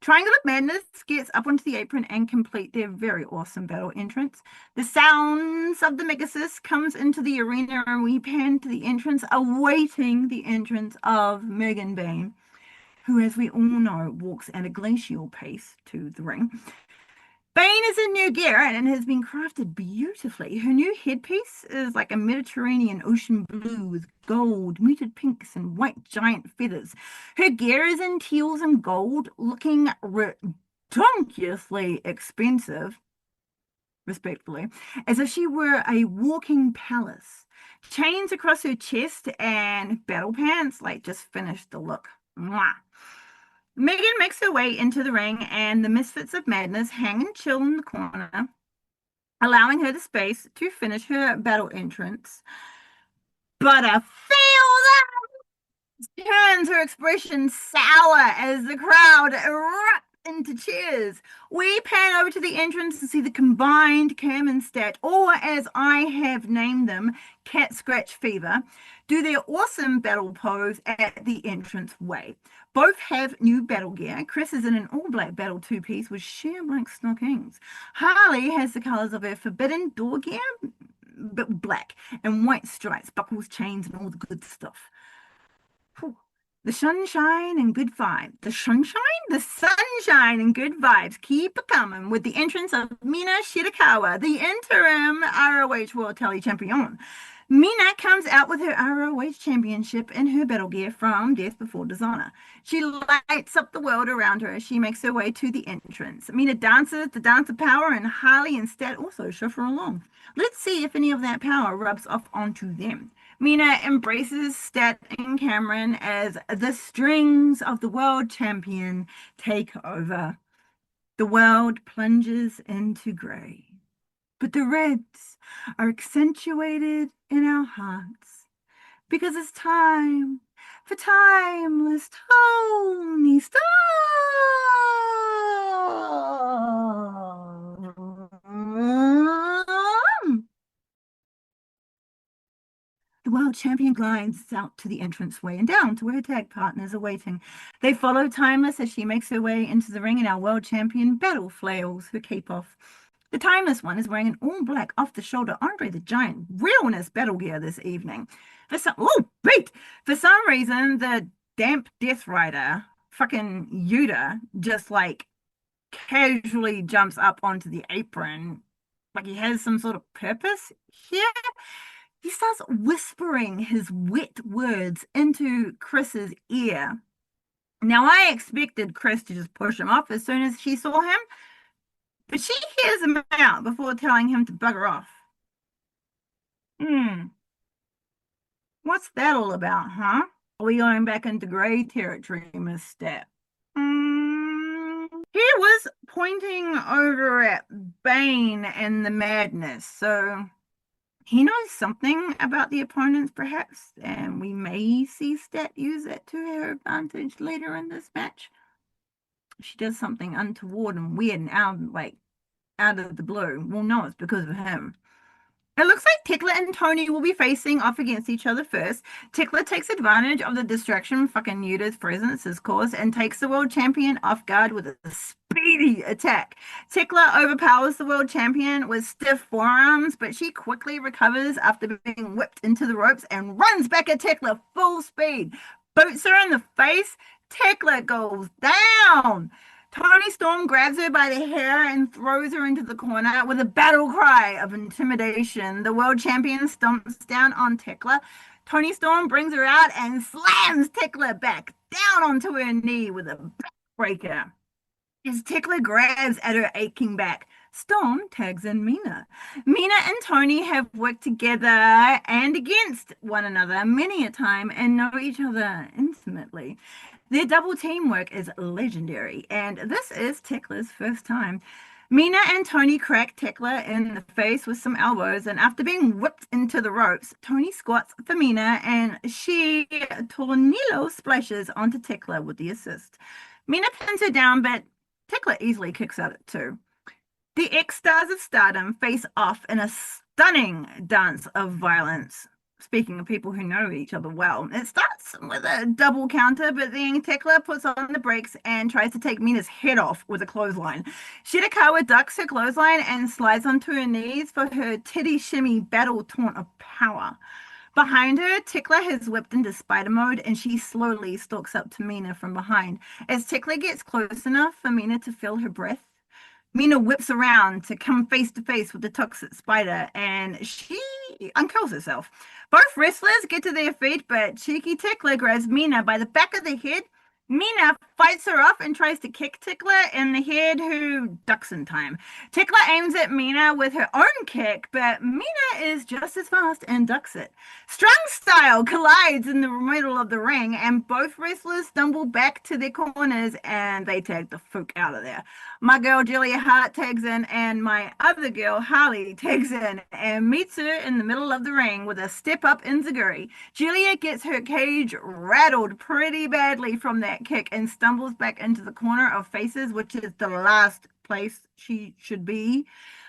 Triangle of Madness gets up onto the apron and complete their very awesome battle entrance. The sounds of the Megasis comes into the arena and we pan to the entrance, awaiting the entrance of Megan Bayne, who, as we all know, walks at a glacial pace to the ring. Bane is in new gear and has been crafted beautifully. Her new headpiece is like a Mediterranean ocean blue with gold, muted pinks, and white giant feathers. Her gear is in teals and gold, looking ridiculously expensive, respectfully, as if she were a walking palace. Chains across her chest and battle pants, like, just finished the look. Mwah. Megan makes her way into the ring, and the Misfits of Madness hang and chill in the corner, allowing her the space to finish her battle entrance. But a turns, her expression sour as the crowd erupts into cheers. We pan over to the entrance to see the combined Cam and Stat, or as I have named them, Cat Scratch Fever, do their awesome battle pose at the entrance way. Both have new battle gear. Chris is in an all-black battle two-piece with sheer black stockings. Harley has the colors of her forbidden door gear, but black, and white stripes, buckles, chains, and all the good stuff. Whew. The sunshine and good vibes. The sunshine and good vibes keep coming with the entrance of Mina Shirakawa, the interim ROH World Tele Champion. Mina comes out with her ROH Championship in her battle gear from Death Before Dishonor. She lights up the world around her as she makes her way to the entrance. Mina dances the dance of power, and Harley and Stat also shuffle along. Let's see if any of that power rubs off onto them. Mina embraces Stat and Cameron as the strings of the world champion take over. The world plunges into grey, but the reds are accentuated in our hearts because it's time for timeless Tony Storm. The world champion glides out to the entranceway and down to where her tag partners are waiting. They follow Timeless as she makes her way into the ring, and our world champion battle flails her cape off. The Timeless one is wearing an all-black off-the-shoulder Andre the Giant realness battle gear this evening. For some reason, the damp Death Rider, fucking Yuta, just like casually jumps up onto the apron like he has some sort of purpose here. He starts whispering his wet words into Chris's ear. Now, I expected Chris to just push him off as soon as she saw him, but she hears him out before telling him to bugger off. What's that all about, huh? Are we going back into grey territory, Miss Step? He was pointing over at Bane and the madness, so he knows something about the opponents, perhaps, and we may see Stat use it to her advantage later in this match. She does something untoward and weird and out of the blue. We'll know it's because of him. It looks like Tekla and Tony will be facing off against each other first. Tekla takes advantage of the distraction fucking Yuta's presence has caused and takes the world champion off guard with a speedy attack. Tekla overpowers the world champion with stiff forearms, but she quickly recovers after being whipped into the ropes and runs back at Tekla full speed. Boots her in the face. Tekla goes down. Tony Storm grabs her by the hair and throws her into the corner with a battle cry of intimidation. The world champion stomps down on Tekla. Tony Storm brings her out and slams Tekla back down onto her knee with a backbreaker. As Tekla grabs at her aching back, Storm tags in Mina. Mina and Tony have worked together and against one another many a time and know each other intimately. Their double teamwork is legendary, and this is Tekla's first time. Mina and Tony crack Tekla in the face with some elbows, and after being whipped into the ropes, Tony squats for Mina, and she tornillo splashes onto Tekla with the assist. Mina pins her down, but Tekla easily kicks out at two. The ex-stars of Stardom face off in a stunning dance of violence. Speaking of people who know each other well, it starts with a double counter, but then Tekla puts on the brakes and tries to take Mina's head off with a clothesline. Shirakawa ducks her clothesline and slides onto her knees for her titty shimmy battle taunt of power. Behind her, Tekla has whipped into spider mode and she slowly stalks up to Mina from behind. As Tekla gets close enough for Mina to feel her breath, Mina whips around to come face to face with the toxic spider and she uncurls herself. Both wrestlers get to their feet, but cheeky Tickler grabs Mina by the back of the head. Mina fights her off and tries to kick Tickler in the head, who ducks in time. Tickler aims at Mina with her own kick, but Mina is just as fast and ducks it. Strong Style collides in the middle of the ring, and both wrestlers stumble back to their corners and they tag the fuck out of there. My girl Julia Hart tags in, and my other girl Harley tags in and meets her in the middle of the ring with a step up enziguri. Julia gets her cage rattled pretty badly from that kick and stumbles back into the corner of faces, which is the last place she should be.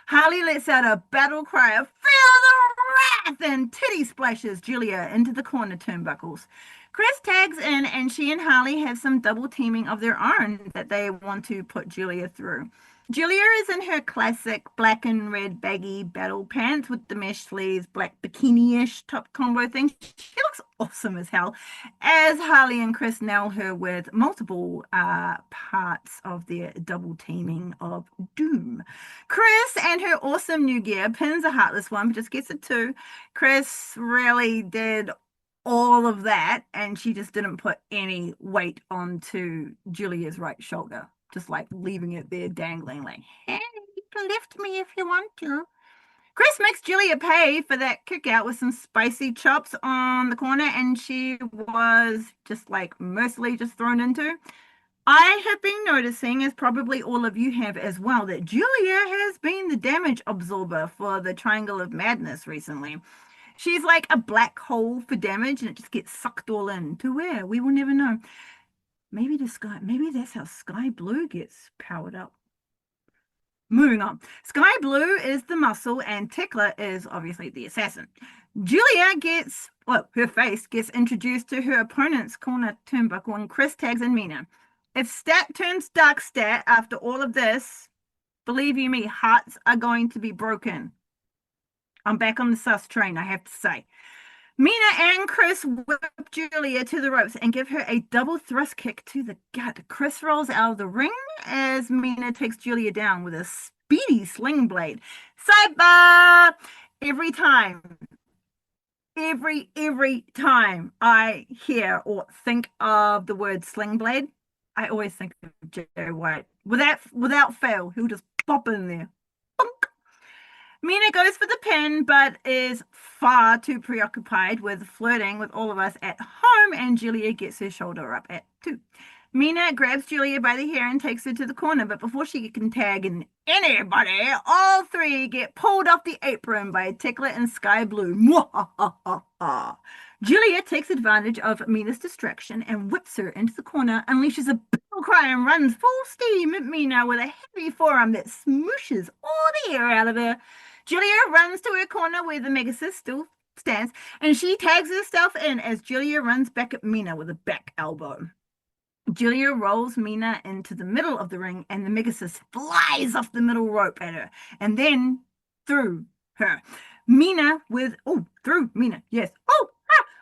Harley lets out a battle cry of "Feel the wrath!" and titty splashes Julia into the corner turnbuckles. Chris tags in, and she and Harley have some double teaming of their own that they want to put Julia through. Julia is in her classic black and red baggy battle pants with the mesh sleeves, black bikini-ish top combo thing. She looks awesome as hell, as Harley and Chris nail her with multiple parts of their double teaming of doom. Chris and her awesome new gear pins a Heartless One, but just gets it too. Chris really did all of that, and she just didn't put any weight onto Julia's right shoulder, just like leaving it there dangling, like, hey, you can lift me if you want to. Chris makes Julia pay for that kick out with some spicy chops on the corner, and she was just like mercilessly just thrown into. I have been noticing, as probably all of you have as well, that Julia has been the damage absorber for the Triangle of Madness recently. She's like a black hole for damage, and it just gets sucked all in. To where? We will never know. Maybe that's how Sky Blue gets powered up. Moving on. Sky Blue is the muscle, and Tickler is obviously the assassin. Julia gets, well, her face gets introduced to her opponent's corner turnbuckle, and Chris tags in Mina. If stat turns dark stat after all of this, believe you me, hearts are going to be broken. I'm back on the sus train, I have to say. Mina and Chris whip Julia to the ropes and give her a double thrust kick to the gut. Chris rolls out of the ring as Mina takes Julia down with a speedy sling blade. Sidebar! Every time I hear or think of the word sling blade, I always think of Jay White. Without fail, he'll just pop in there. Bonk. Mina goes for the pin, but is far too preoccupied with flirting with all of us at home, and Julia gets her shoulder up at 2. Mina grabs Julia by the hair and takes her to the corner, but before she can tag in anybody, all three get pulled off the apron by Tickler and Sky Blue. Julia takes advantage of Mina's distraction and whips her into the corner, unleashes a battle cry, and runs full steam at Mina with a heavy forearm that smooshes all the air out of her. Julia runs to her corner where the Megasis still stands, and she tags herself in as Julia runs back at Mina with a back elbow. Julia rolls Mina into the middle of the ring, and the Megasis flies off the middle rope at her, and then through her. Through Mina, yes.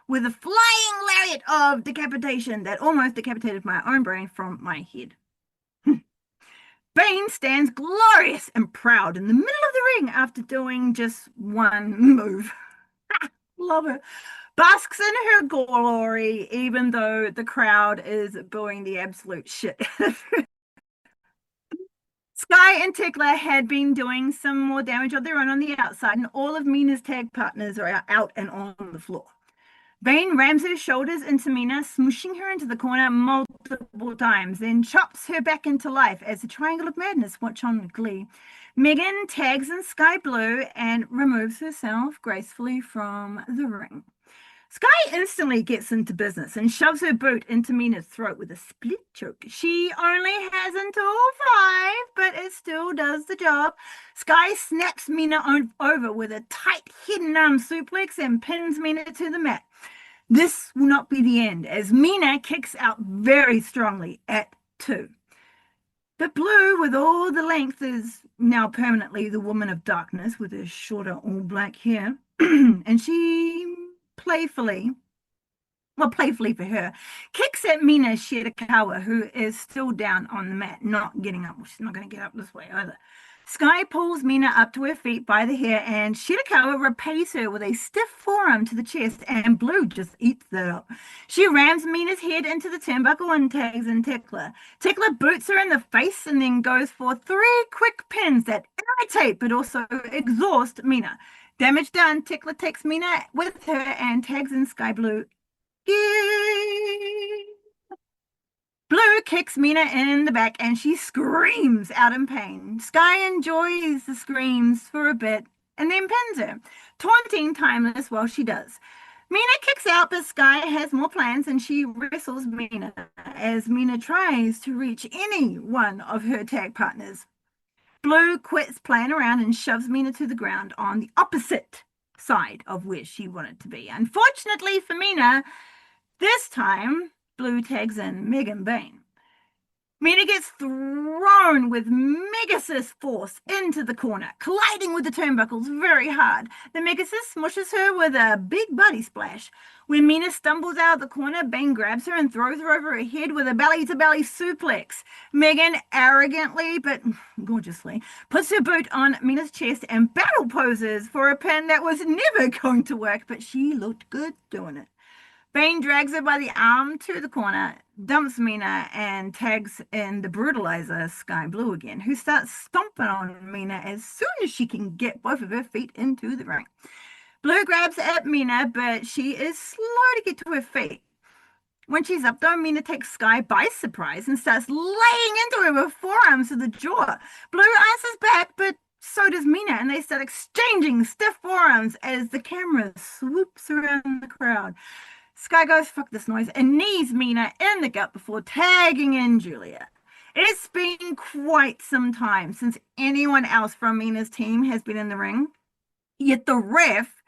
With a flying lariat of decapitation that almost decapitated my own brain from my head. Bane stands glorious and proud in the middle of the ring after doing just one move. Love her. Basks in her glory, even though the crowd is booing the absolute shit. Sky and Tickler had been doing some more damage of their own on the outside, and all of Mina's tag partners are out and on the floor. Bane rams her shoulders into Mina, smooshing her into the corner multiple times, then chops her back into life as the Triangle of Madness watch on glee. Megan tags in Sky Blue and removes herself gracefully from the ring. Sky instantly gets into business and shoves her boot into Mina's throat with a split choke. She only has until 5, but it still does the job. Sky snaps Mina over with a tight hidden arm suplex and pins Mina to the mat. This will not be the end, as Mina kicks out very strongly at 2. But Blue, with all the length, is now permanently the woman of darkness with her shorter all black hair. And she playfully, well, playfully for her, kicks at Mina Shirakawa, who is still down on the mat, not getting up. Well, she's not going to get up this way either. Sky pulls Mina up to her feet by the hair, and Shirakawa repays her with a stiff forearm to the chest, and Blue just eats that up. She rams Mina's head into the turnbuckle and tags in Tekla. Tekla boots her in the face and then goes for 3 quick pins that irritate but also exhaust Mina. Damage done, Tekla takes Mina with her and tags in Sky Blue. Yay! Blue kicks Mina in the back and she screams out in pain. Sky enjoys the screams for a bit and then pins her, taunting Timeless while she does. Mina kicks out, but Sky has more plans and she wrestles Mina as Mina tries to reach any one of her tag partners. Blue quits playing around and shoves Mina to the ground on the opposite side of where she wanted to be. Unfortunately for Mina, this time Blue tags in Megan Bain. Mina gets thrown with Megasis force into the corner, colliding with the turnbuckles very hard. The Megasis smushes her with a big body splash. When Mina stumbles out of the corner, Bane grabs her and throws her over her head with a belly-to-belly suplex. Megan arrogantly, but gorgeously, puts her boot on Mina's chest and battle poses for a pin that was never going to work, but she looked good doing it. Bane drags her by the arm to the corner, dumps Mina, and tags in the brutalizer Sky Blue again, who starts stomping on Mina as soon as she can get both of her feet into the ring. Blue grabs at Mina, but she is slow to get to her feet. When she's up, though, Mina takes Sky by surprise and starts laying into her with forearms to the jaw. Blue answers back, but so does Mina, and they start exchanging stiff forearms as the camera swoops around the crowd. Sky goes, fuck this noise, and knees Mina in the gut before tagging in Julia. It's been quite some time since anyone else from Mina's team has been in the ring, yet the ref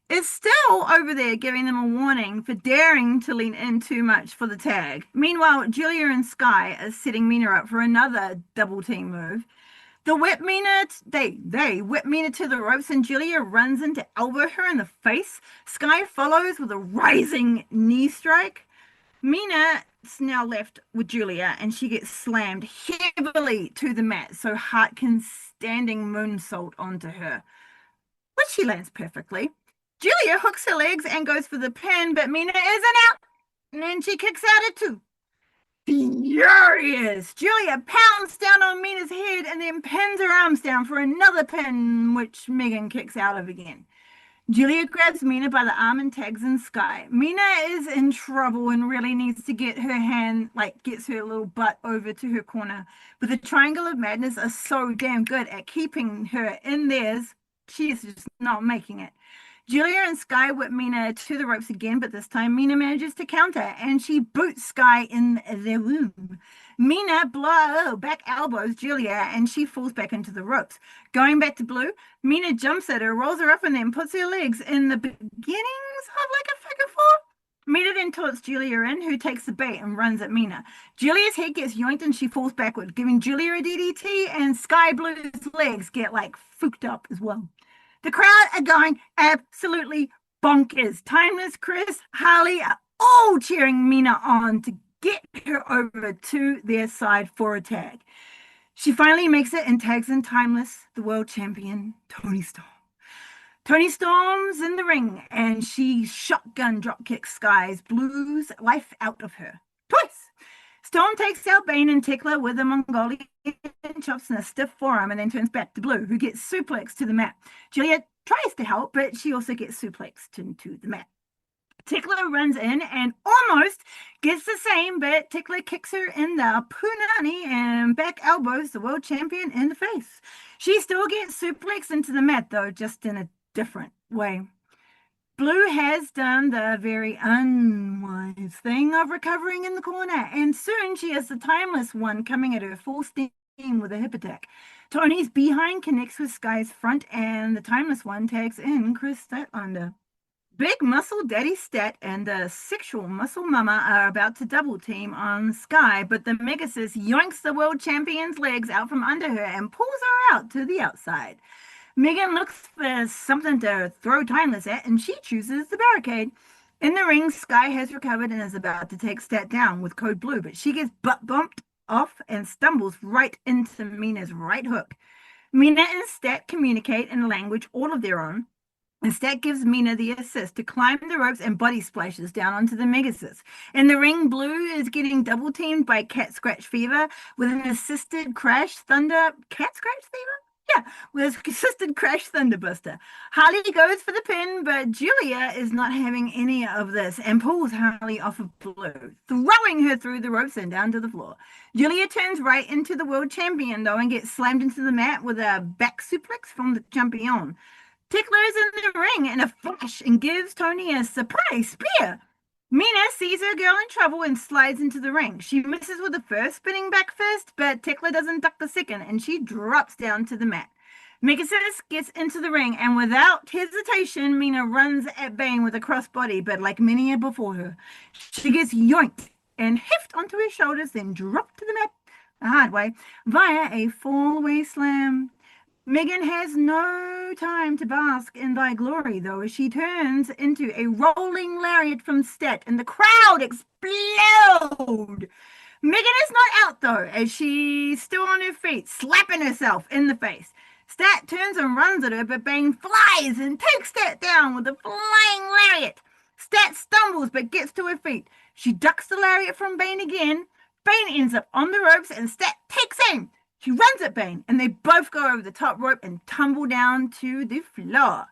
is still over there giving them a warning for daring to lean in too much for the tag. Meanwhile, Julia and Sky are setting Mina up for another double team move. The whip Mina, they whip Mina to the ropes and Julia runs in to elbow her in the face. Sky follows with a rising knee strike. Mina's now left with Julia and she gets slammed heavily to the mat so Hart can standing moonsault onto her, which she lands perfectly. Julia hooks her legs and goes for the pin, but Mina isn't out, and then she kicks out at 2. Furious, Julia pounds down on Mina's head and then pins her arms down for another pin, which Megan kicks out of again. Julia grabs Mina by the arm and tags in Sky. Mina is in trouble and really needs to get her hand, gets her little butt over to her corner. But the Triangle of Madness are so damn good at keeping her in theirs, she is just not making it. Julia and Sky whip Mina to the ropes again, but this time Mina manages to counter and she boots Sky in the womb. Mina back elbows Julia and she falls back into the ropes. Going back to Blue, Mina jumps at her, rolls her up, and then puts her legs in the beginnings of like a figure 4. Mina then taunts Julia in, who takes the bait and runs at Mina. Julia's head gets yoinked and she falls backward, giving Julia a DDT, and Sky Blue's legs get fooked up as well. The crowd are going absolutely bonkers. Timeless, Chris, Harley are all cheering Mina on to get her over to their side for a tag. She finally makes it and tags in Timeless, the world champion, Toni Storm. Toni Storm's in the ring and she shotgun dropkicks Sky's Blue's life out of her. Twice! Storm takes out Bane and Tekla with a Mongolian chops and a stiff forearm and then turns back to Blue, who gets suplexed to the mat. Julia tries to help, but she also gets suplexed into the mat. Tekla runs in and almost gets the same, but Tekla kicks her in the punani and back elbows the world champion in the face. She still gets suplexed into the mat, though, just in a different way. Blue has done the very unwise thing of recovering in the corner, and soon she is the timeless one coming at her full steam with a hip attack. Tony's behind connects with Sky's front, and the timeless one tags in Chris Statlander. Big Muscle Daddy Stat and the Sexual Muscle Mama are about to double team on Sky, but the Megasis yoinks the world champion's legs out from under her and pulls her out to the outside. Megan looks for something to throw Timeless at, and she chooses the barricade. In the ring, Sky has recovered and is about to take Stat down with Code Blue, but she gets butt bumped off and stumbles right into Mina's right hook. Mina and Stat communicate in a language all of their own, and Stat gives Mina the assist to climb the ropes and body splashes down onto the Megasis. In the ring, Blue is getting double teamed by Cat Scratch Fever with an assisted Crash Thunder. Cat Scratch Fever? Yeah, with assisted Crash Thunderbuster. Harley goes for the pin, but Julia is not having any of this and pulls Harley off of Blue, throwing her through the ropes and down to the floor. Julia turns right into the world champion, though, and gets slammed into the mat with a back suplex from the champion. Tickler is in the ring in a flash and gives Tony a surprise spear. Mina sees her girl in trouble and slides into the ring. She misses with the first spinning back fist, but Tickler doesn't duck the second, and she drops down to the mat. Megasis gets into the ring, and without hesitation, Mina runs at Bane with a crossbody, but like many before her, she gets yoinked and heft onto her shoulders, then dropped to the mat the hard way via a fall-away slam. Megan has no time to bask in thy glory, though, as she turns into a rolling lariat from Stat, and the crowd explode. Megan is not out, though, as she's still on her feet, slapping herself in the face. Stat turns and runs at her, but Bane flies and takes Stat down with a flying lariat. Stat stumbles but gets to her feet. She ducks the lariat from Bane again. Bane ends up on the ropes, and Stat takes aim. She runs at Bane, and they both go over the top rope and tumble down to the floor.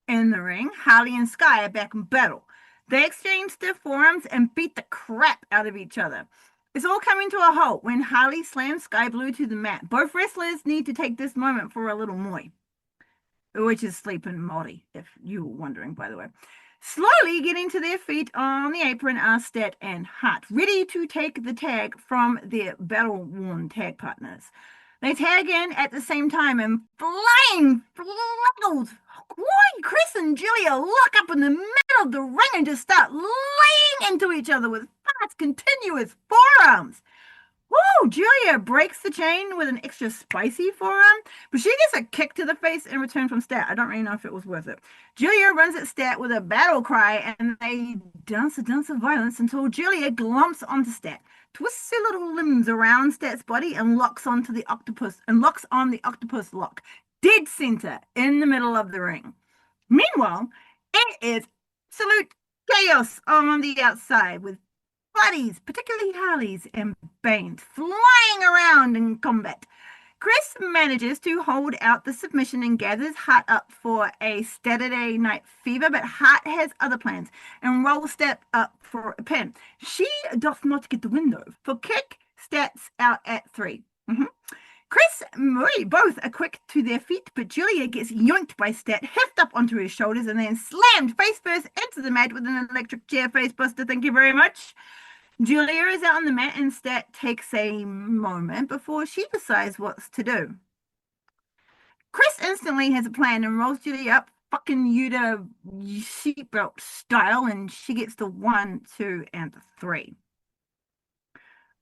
In the ring, Harley and Sky are back in battle. They exchange stiff forearms and beat the crap out of each other. It's all coming to a halt when Harley slams Sky Blue to the mat. Both wrestlers need to take this moment for a little moy, which is sleeping Molly, if you were wondering, by the way. Slowly getting to their feet on the apron are Stat and Hart, ready to take the tag from their battle-worn tag partners. They tag in at the same time, and flying flaggles, Chris and Julia lock up in the middle of the ring and just start laying into each other with fast, continuous forearms. Woo! Julia breaks the chain with an extra spicy forearm, but she gets a kick to the face in return from Stat. I don't really know if it was worth it. Julia runs at Stat with a battle cry, and they dance a dance of violence until Julia glumps onto Stat, twists her little limbs around Stat's body, and locks on the octopus lock, dead center in the middle of the ring. Meanwhile, it is absolute chaos on the outside, with buddies, particularly Harley's and Bane's, flying around in combat. Chris manages to hold out the submission and gathers Hart up for a Saturday Night Fever, but Hart has other plans and rolls Stat up for a pin. She does not get the window. For kick, Stat's out at 3. Chris and Murray both are quick to their feet, but Julia gets yoinked by Stat, heft up onto his shoulders, and then slammed face first into the mat with an electric chair face buster. Thank you very much. Julia is out on the mat, and Stat takes a moment before she decides what to do. Chris instantly has a plan and rolls Julia up, fucking Yuta seatbelt style, and she gets the 1, 2, and 3.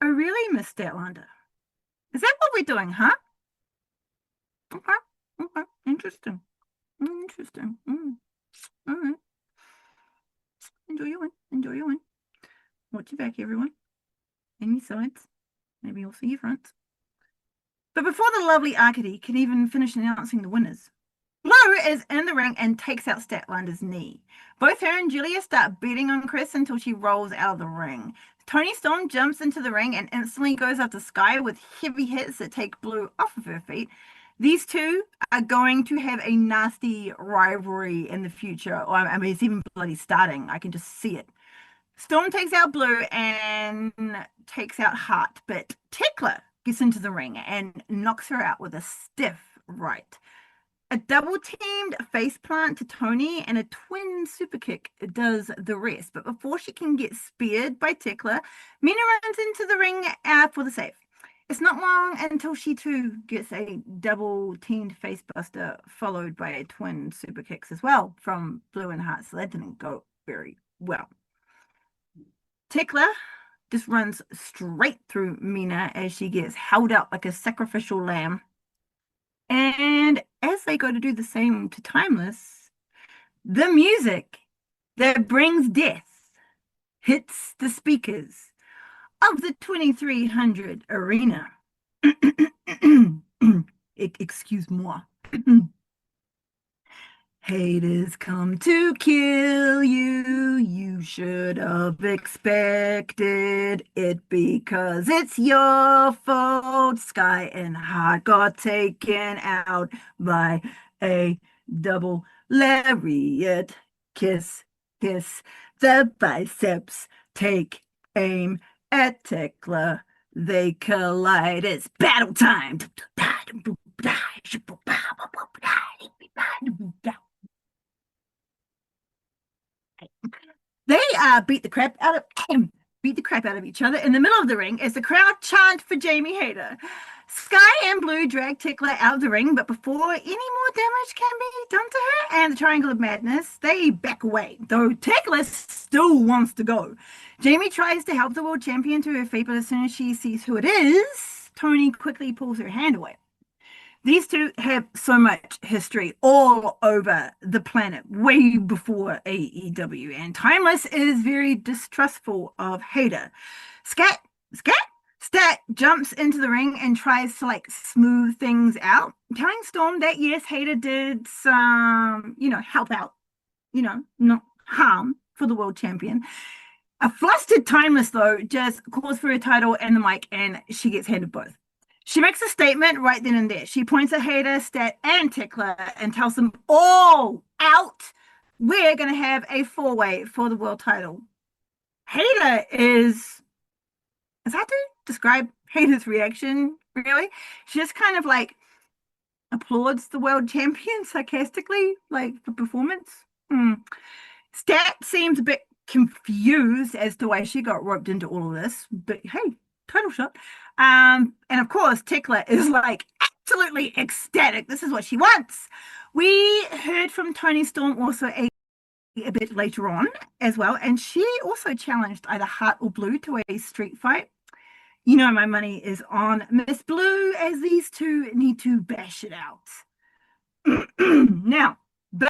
Oh, really, Miss Statlander? Is that what we're doing, huh? Okay, interesting. Interesting. All right. Enjoy your win. Watch your back, everyone. And your sides. Maybe you'll see your fronts. But before the lovely Arcady can even finish announcing the winners, Blue is in the ring and takes out Statlander's knee. Both her and Julia start beating on Chris until she rolls out of the ring. Tony Storm jumps into the ring and instantly goes after Sky with heavy hits that take Blue off of her feet. These two are going to have a nasty rivalry in the future. I mean, it's even bloody starting. I can just see it. Storm takes out Blue and takes out Hart, but Tickler gets into the ring and knocks her out with a stiff right. A double teamed face plant to Tony and a twin super kick does the rest. But before she can get speared by Tekla, Mina runs into the ring for the save. It's not long until she too gets a double teamed facebuster followed by a twin super kicks as well from Blue and Heart. So that didn't go very well. Tekla just runs straight through Mina as she gets held up like a sacrificial lamb. And as they go to do the same to Timeless, the music that brings death hits the speakers of the 2300 arena. Excuse-moi. Haters come to kill you. You should have expected it because it's your fault. Sky and Heart got taken out by a double lariat. Kiss, kiss the biceps. Take aim at Tekla. They collide. It's battle time. They beat the crap out of beat the crap out of each other in the middle of the ring as the crowd chant for Jamie Hayter. Sky and Blue drag Tekla out of the ring, but before any more damage can be done to her and the Triangle of Madness, they back away, though Tekla still wants to go. Jamie tries to help the world champion to her feet, but as soon as she sees who it is, Tony quickly pulls her hand away. These two have so much history all over the planet, way before AEW. And Timeless is very distrustful of Hayter. Stat jumps into the ring and tries to like smooth things out, telling Storm that yes, Hayter did some, help out, not harm for the world champion. A flustered Timeless, though, just calls for her title and the mic, and she gets handed both. She makes a statement right then and there. She points at Hayter, Stat, and Tekla and tells them all out, we're going to have a four-way for the world title. Hayter is that to describe Hayter's reaction, really? She just kind of like applauds the world champion sarcastically, like for performance. Stat seems a bit confused as to why she got roped into all of this, but hey, title shot. And of course, Tekla is like absolutely ecstatic. This is what she wants. We heard from Toni Storm also a bit later on as well, and she also challenged either Heart or Blue to a street fight. My money is on Miss Blue, as these two need to bash it out. Now,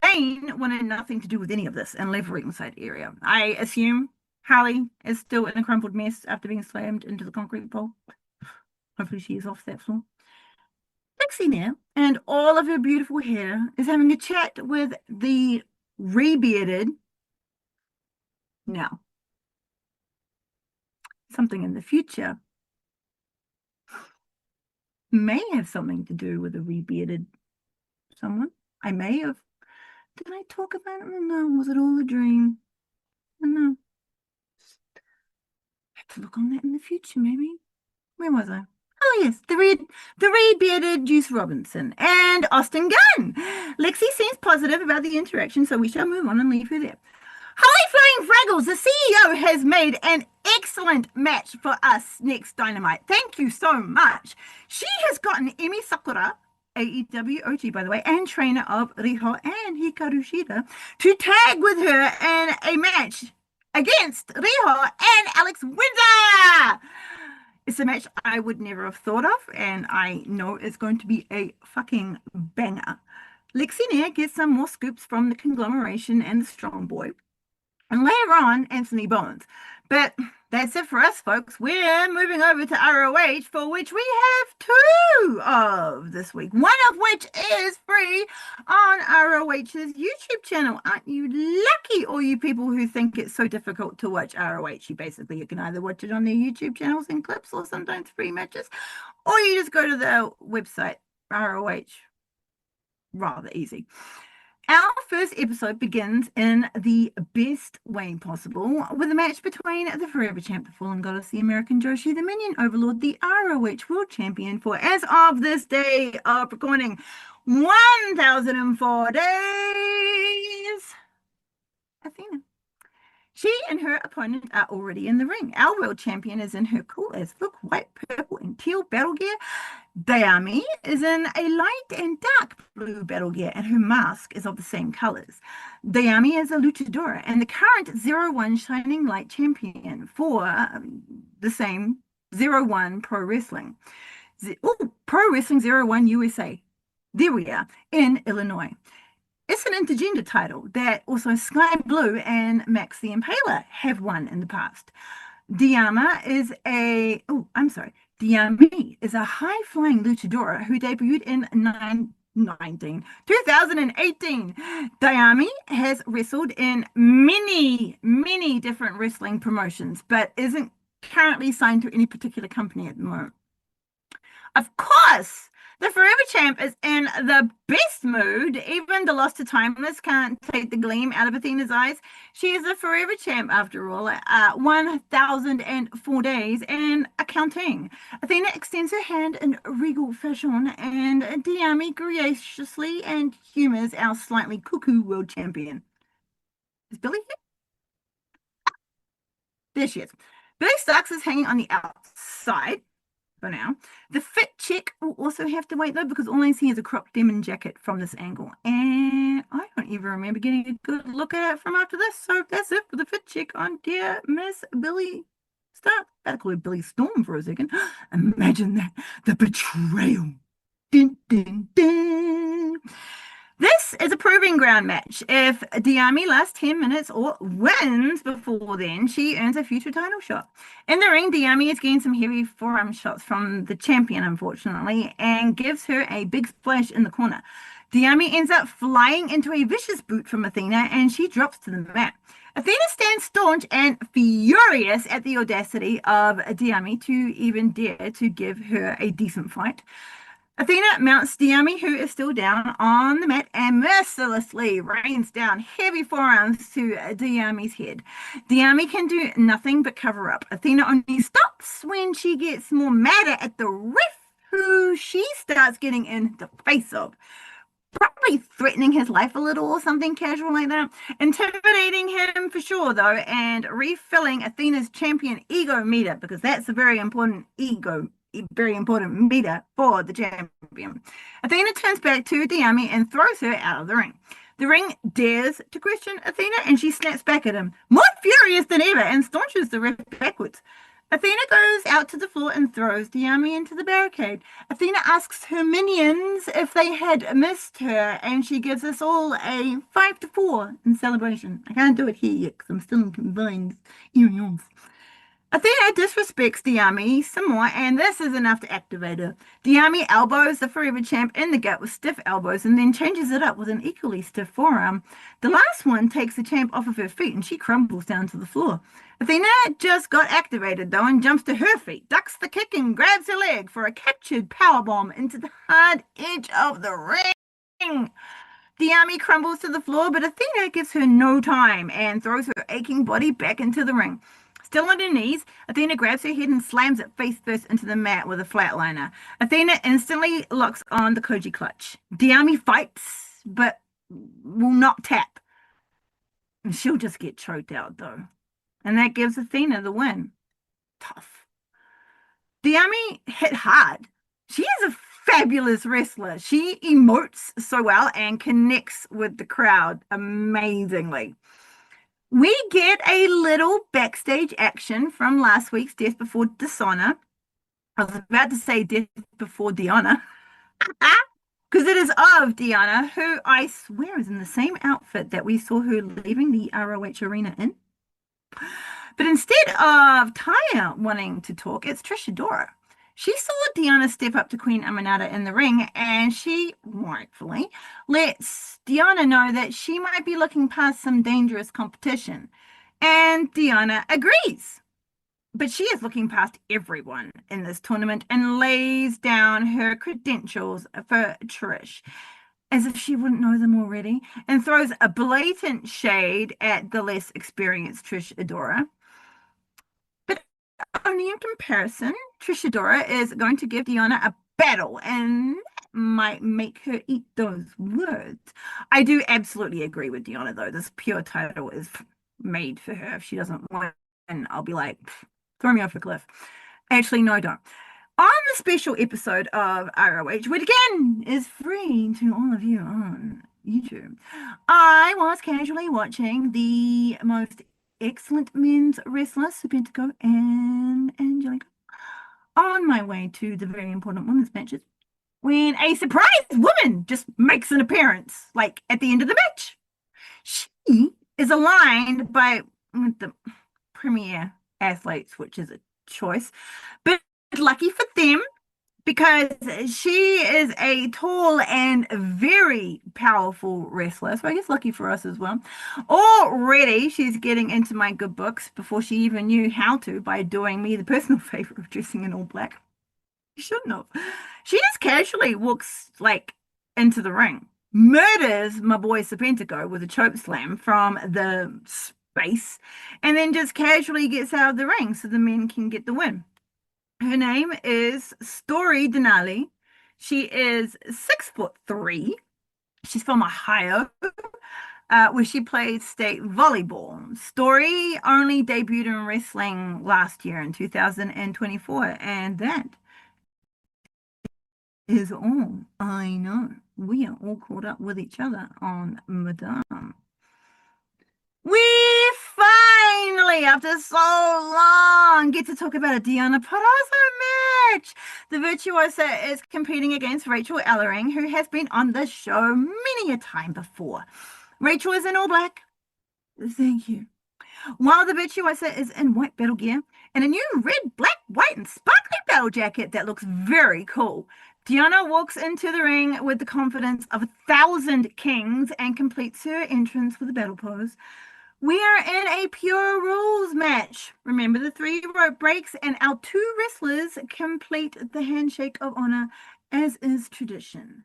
Bane wanted nothing to do with any of this and left ringside area. I assume Harley is still in a crumpled mess after being slammed into the concrete pole. Hopefully she is off that floor. Dixie now, and all of her beautiful hair, is having a chat with the rebearded. Now, something in the future may have something to do with a rebearded someone. I may have. Did I talk about it? No. Was it all a dream? No. I have to look on that in the future, maybe. Where was I? Oh yes, the red-bearded Juice Robinson and Austin Gunn. Lexi seems positive about the interaction, so we shall move on and leave her there. High Flying Fraggles, the CEO, has made an excellent match for us next Dynamite. Thank you so much. She has gotten Emi Sakura, AEW OG, by the way, and trainer of Riho and Hikaru Shida, to tag with her in a match against Riho and Alex Windsor. It's a match I would never have thought of, and I know it's going to be a fucking banger. Lexi Nair gets some more scoops from the conglomeration and the strong boy. And later on, Anthony Bones. But that's it for us, folks. We're moving over to ROH, for which we have two of this week. One of which is free on ROH's YouTube channel. Aren't you lucky, all you people who think it's so difficult to watch ROH? You can either watch it on their YouTube channels in clips or sometimes free matches, or you just go to their website, ROH. Rather easy. Our first episode begins in the best way possible with a match between the Forever Champ, the Fallen Goddess, the American Joshi, the Minion Overlord, the ROH World Champion for, as of this day of recording, 1004 days. Athena. She and her opponent are already in the ring. Our world champion is in her cool as fuck white, purple, and teal battle gear. Dayami is in a light and dark blue battle gear, and her mask is of the same colors. Dayami is a luchadora and the current 01 Shining Light champion for the same 01 Pro Wrestling. Pro Wrestling 01 USA. There we are, in Illinois. It's an intergender title that also Sky Blue and Max the Impaler have won in the past. Diami is a high-flying luchadora who debuted in 2018. Diami has wrestled in many different wrestling promotions, but isn't currently signed to any particular company at the moment. Of course, the Forever Champ is in the best mood. Even the Lost to Timeless can't take the gleam out of Athena's eyes. She is the Forever Champ, after all, 1,004 days and accounting. Athena extends her hand in regal fashion, and Diami graciously and humors our slightly cuckoo world champion. Is Billy here? There she is. Billy Starks is hanging on the outside for now. The fit check will also have to wait though, because all I see is a cropped denim jacket from this angle, and I don't even remember getting a good look at it from after this. So that's it for the fit check on dear Miss Billy Stark. Better call her Billy Storm for a second. Imagine that, the betrayal. Dun, dun, dun. This is a proving ground match. If Diami lasts 10 minutes or wins before then, she earns a future title shot. In the ring, Diami is getting some heavy forearm shots from the champion, unfortunately, and gives her a big splash in the corner. Diami ends up flying into a vicious boot from Athena, and she drops to the mat. Athena stands staunch and furious at the audacity of Diami to even dare to give her a decent fight. Athena mounts Diami, who is still down on the mat, and mercilessly rains down heavy forearms to Diami's head. Diami can do nothing but cover up. Athena only stops when she gets more mad at the ref, who she starts getting in the face of. Probably threatening his life a little or something casual like that. Intimidating him for sure, though, and refilling Athena's champion ego meter, because that's a very important meter for the champion. Athena turns back to Diami and throws her out of the ring. The ring dares to question Athena, and she snaps back at him, more furious than ever, and staunches the ref backwards. Athena goes out to the floor and throws Diami into the barricade. Athena asks her minions if they had missed her, and she gives us all a 5-4 in celebration. I can't do it here yet because I'm still in combined unions. Athena disrespects Diami some more, and this is enough to activate her. Diami elbows the Forever Champ in the gut with stiff elbows and then changes it up with an equally stiff forearm. The last one takes the champ off of her feet and she crumbles down to the floor. Athena just got activated though and jumps to her feet, ducks the kick and grabs her leg for a captured powerbomb into the hard edge of the ring. Diami crumbles to the floor, but Athena gives her no time and throws her aching body back into the ring. Still on her knees, Athena grabs her head and slams it face first into the mat with a flatliner. Athena instantly locks on the Koji clutch. Diami fights, but will not tap. And she'll just get choked out, though. And that gives Athena the win. Tough. Diami hit hard. She is a fabulous wrestler. She emotes so well and connects with the crowd amazingly. We get a little backstage action from last week's Death Before Dishonor. I was about to say Death Before Diana, because it is of Diana, who I swear is in the same outfit that we saw her leaving the ROH arena in. But instead of Taya wanting to talk, it's Trish Adora. She saw Diana step up to Queen Aminata in the ring, and she, rightfully, lets Diana know that she might be looking past some dangerous competition. And Diana agrees. But she is looking past everyone in this tournament and lays down her credentials for Trish. as if she wouldn't know them already, and throws a blatant shade at the less experienced Trish Adora. But only in comparison, Trish Adora is going to give Deanna a battle, and that might make her eat those words. I do absolutely agree with Deanna, though. This pure title is made for her. If she doesn't win, I'll be like, throw me off a cliff. Actually, no, don't. On the special episode of ROH, which again is free to all of you on YouTube, I was casually watching the most excellent men's wrestlers, Serpentico and Angelico, on my way to the very important women's matches, when a surprise woman just makes an appearance, like at the end of the match. She is aligned by with the premier athletes, which is a choice, but lucky for them, because she is a tall and very powerful wrestler. So I guess lucky for us as well. Already, she's getting into my good books before she even knew how to, by doing me the personal favor of dressing in all black. She shouldn't have. She just casually walks like into the ring, murders my boy Serpentico with a choke slam from the space, and then just casually gets out of the ring so the men can get the win. Her name is Story Denali. She is 6'3". She's from Ohio, where she plays state volleyball. Story only debuted in wrestling last year in 2024, and that is all I know. We are all caught up with each other on Madame. We finally, after so long, get to talk about a Deanna Purrazzo match. The Virtuosa is competing against Rachel Ellering, who has been on the show many a time before. Rachel is in all black. Thank you. While the Virtuosa is in white battle gear and a new red, black, white, and sparkly battle jacket that looks very cool. Deanna walks into the ring with the confidence of 1,000 kings and completes her entrance with a battle pose. We are in a pure rules match. Remember the 3 rope breaks, and our 2 wrestlers complete the handshake of honor, as is tradition.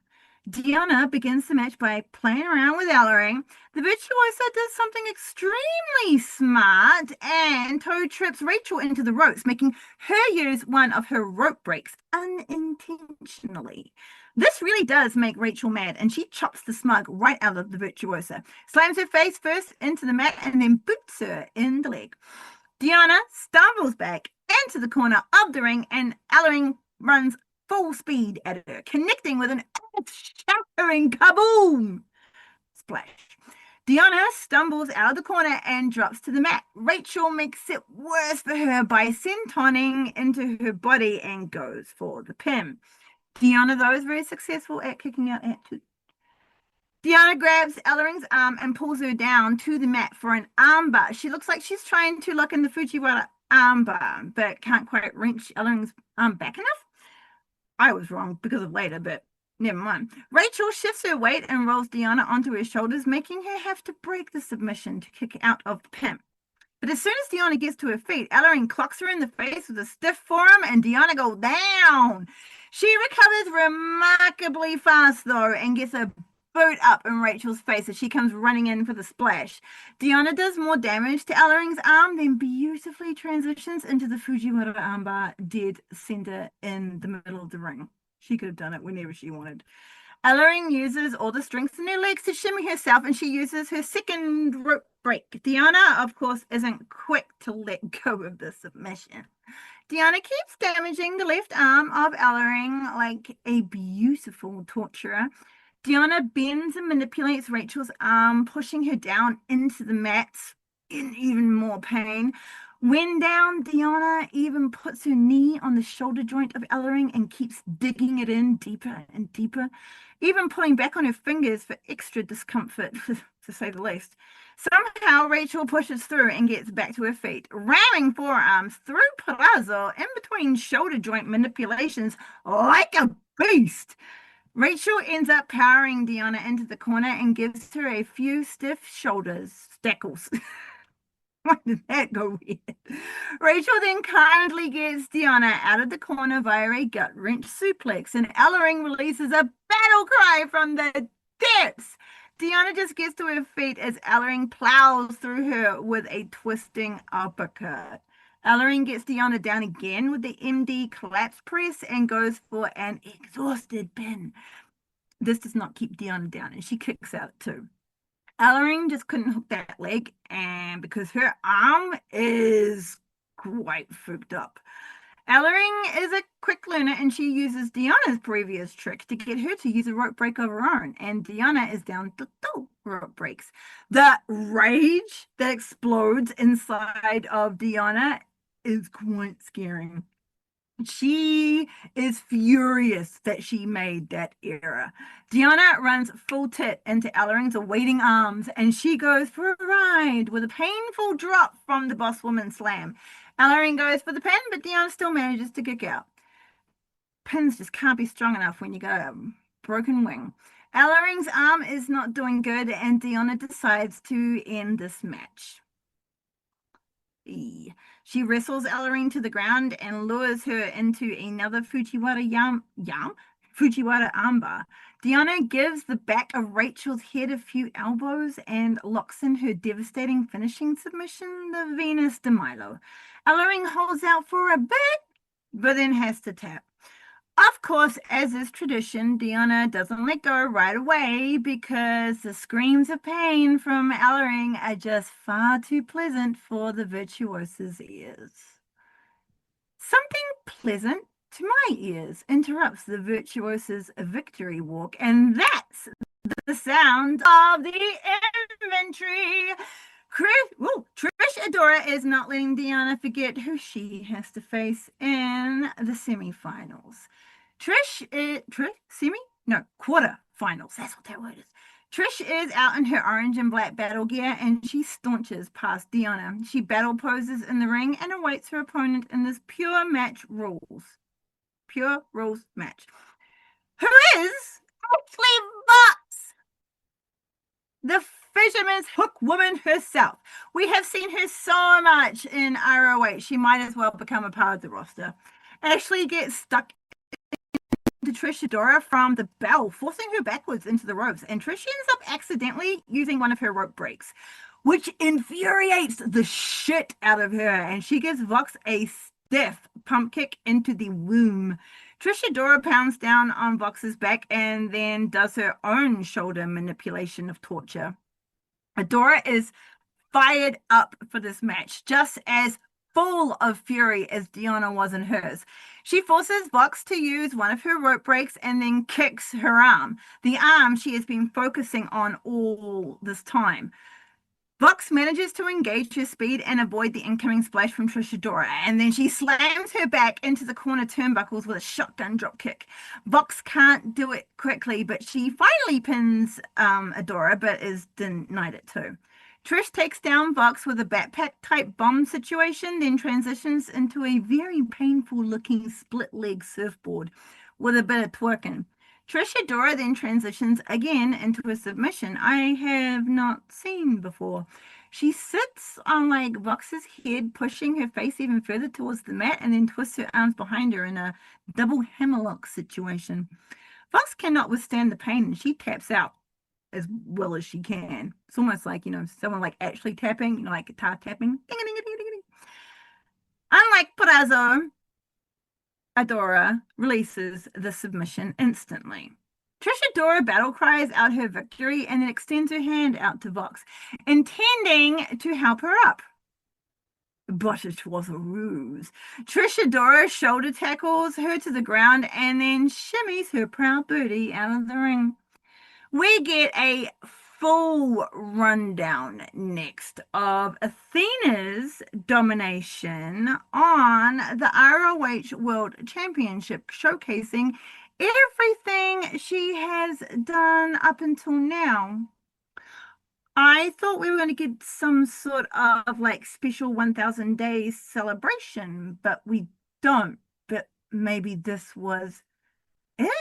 Deanna begins the match by playing around with Ellering. The Virtuosa does something extremely smart and toe trips Rachel into the ropes, making her use one of her rope breaks unintentionally. This really does make Rachel mad, and she chops the smug right out of the Virtuosa, slams her face first into the mat, and then boots her in the leg. Deanna stumbles back into the corner of the ring, and Ellering runs full speed at her, connecting with an earth-shattering kaboom! Splash. Deanna stumbles out of the corner and drops to the mat. Rachel makes it worse for her by sentoning into her body and goes for the pin. Deanna, though, is very successful at kicking out at 2. Deanna grabs Ellering's arm and pulls her down to the mat for an armbar. She looks like she's trying to lock in the Fujiwara armbar, but can't quite wrench Ellering's arm back enough. I was wrong because of later, but never mind. Rachel shifts her weight and rolls Deanna onto her shoulders, making her have to break the submission to kick out of the pin. But as soon as Deanna gets to her feet, Ellering clocks her in the face with a stiff forearm, and Deanna goes down. She recovers remarkably fast, though, and gets a boot up in Rachel's face as she comes running in for the splash. Deanna does more damage to Ellering's arm, then beautifully transitions into the Fujiwara armbar dead center in the middle of the ring. She could have done it whenever she wanted. Ellering uses all the strength in her legs to shimmy herself, and she uses her second rope break. Deanna, of course, isn't quick to let go of the submission. Deanna keeps damaging the left arm of Ellering like a beautiful torturer. Deanna bends and manipulates Rachel's arm, pushing her down into the mat in even more pain. When down, Deanna even puts her knee on the shoulder joint of Ellering and keeps digging it in deeper and deeper, even pulling back on her fingers for extra discomfort, to say the least. Somehow, Rachel pushes through and gets back to her feet, ramming forearms through Palazzo in between shoulder joint manipulations like a beast. Rachel ends up powering Deanna into the corner and gives her a few stiff shoulders, stackles. Why did that go weird? Rachel then kindly gets Deanna out of the corner via a gut wrench suplex, and Ellering releases a battle cry from the steps. Deanna just gets to her feet as Ellering plows through her with a twisting uppercut. Ellering gets Deanna down again with the MD collapse press and goes for an exhausted pin. This does not keep Deanna down, and she kicks out too. Ellering just couldn't hook that leg, and because her arm is quite fucked up. Ellering is a quick learner and she uses Deanna's previous trick to get her to use a rope break of her own. And Deanna is down to two rope breaks. The rage that explodes inside of Deanna is quite scary. She is furious that she made that error. Deanna runs full tit into Ellering's awaiting arms and she goes for a ride with a painful drop from the boss woman slam. Ellering goes for the pin, but Deanna still manages to kick out. Pins just can't be strong enough when you got a broken wing. Ellering's arm is not doing good and Deanna decides to end this match. She wrestles Ellering to the ground and lures her into another Fujiwara Fujiwara armbar. Deanna gives the back of Rachel's head a few elbows and locks in her devastating finishing submission, the Venus de Milo. Ellering holds out for a bit, but then has to tap. Of course, as is tradition, Deanna doesn't let go right away because the screams of pain from Ellering are just far too pleasant for the virtuoso's ears. Something pleasant to my ears interrupts the virtuoso's victory walk, and that's the sound of the inventory. Trish Adora is not letting Deanna forget who she has to face in the semifinals. Quarterfinals. That's what that word is. Trish is out in her orange and black battle gear and she staunches past Deanna. She battle poses in the ring and awaits her opponent in this pure rules match. Who is actually Bucks, the fisherman's hook woman herself. We have seen her so much in ROH. She might as well become a part of the roster. Ashley gets stuck to Trish Adora from the bell, forcing her backwards into the ropes, and Trish ends up accidentally using one of her rope breaks, which infuriates the shit out of her, and she gives Vox a stiff pump kick into the womb. Trish Adora pounds down on Vox's back and then does her own shoulder manipulation of torture. Adora is fired up for this match, just as full of fury as Deanna was in hers. She forces Vox to use one of her rope breaks and then kicks her arm, the arm she has been focusing on all this time. Vox manages to engage her speed and avoid the incoming splash from Trish Adora, and then she slams her back into the corner turnbuckles with a shotgun drop kick. Vox can't do it quickly, but she finally pins Adora, but is denied it too. Trish takes down Vox with a backpack type bomb situation, then transitions into a very painful looking split leg surfboard with a bit of twerking. Trish Adora then transitions again into a submission I have not seen before. She sits on like Vox's head, pushing her face even further towards the mat, and then twists her arms behind her in a double hammerlock situation. Vox cannot withstand the pain and she taps out as well as she can. It's almost like, someone like actually tapping, like guitar tapping. Ding, ding, ding, ding, ding. Unlike Perazzo, Adora releases the submission instantly. Trish Adora battle cries out her victory and then extends her hand out to Vox, intending to help her up. But it was a ruse. Trish Adora shoulder tackles her to the ground and then shimmies her proud booty out of the ring. We get a full rundown next of Athena's domination on the ROH World Championship, showcasing everything she has done up until now. I thought we were going to get some sort of like special 1000 days celebration, but we don't. But maybe this was it?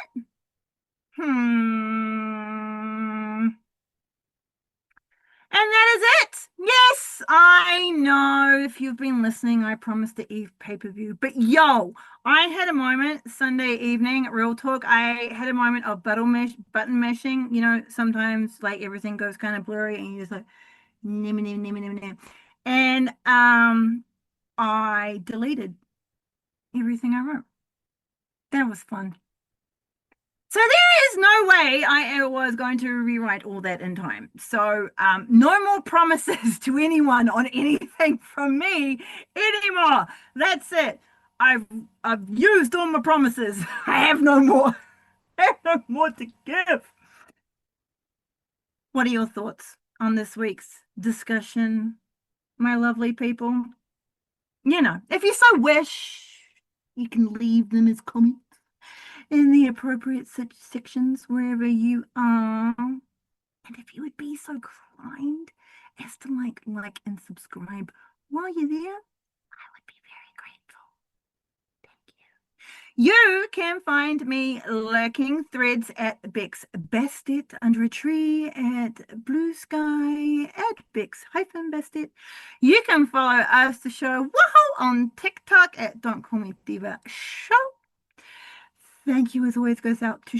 And that is it. Yes, I I know if you've been listening, I promised to Eve pay-per-view. But yo, I had a moment Sunday evening, real talk. I had a moment of button mashing. Sometimes like everything goes kind of blurry and you just like nim nim nim nim nim. And I deleted everything I wrote. That was fun. So there is no way I was going to rewrite all that in time. So no more promises to anyone on anything from me anymore. That's it. I've I've used all my promises. I have no more. I have no more to give. What are your thoughts on this week's discussion, my lovely people? If you so wish, you can leave them as comments in the appropriate sections wherever you are. And if you would be so kind as to like, and subscribe while you're there, I would be very grateful. Thank you. You can find me lurking threads at Bex Bastet, under a tree at Blue Sky at Bex Bastet. You can follow us, the show, woohoo, on TikTok at Don't Call Me Diva Show. Thank you as always goes out to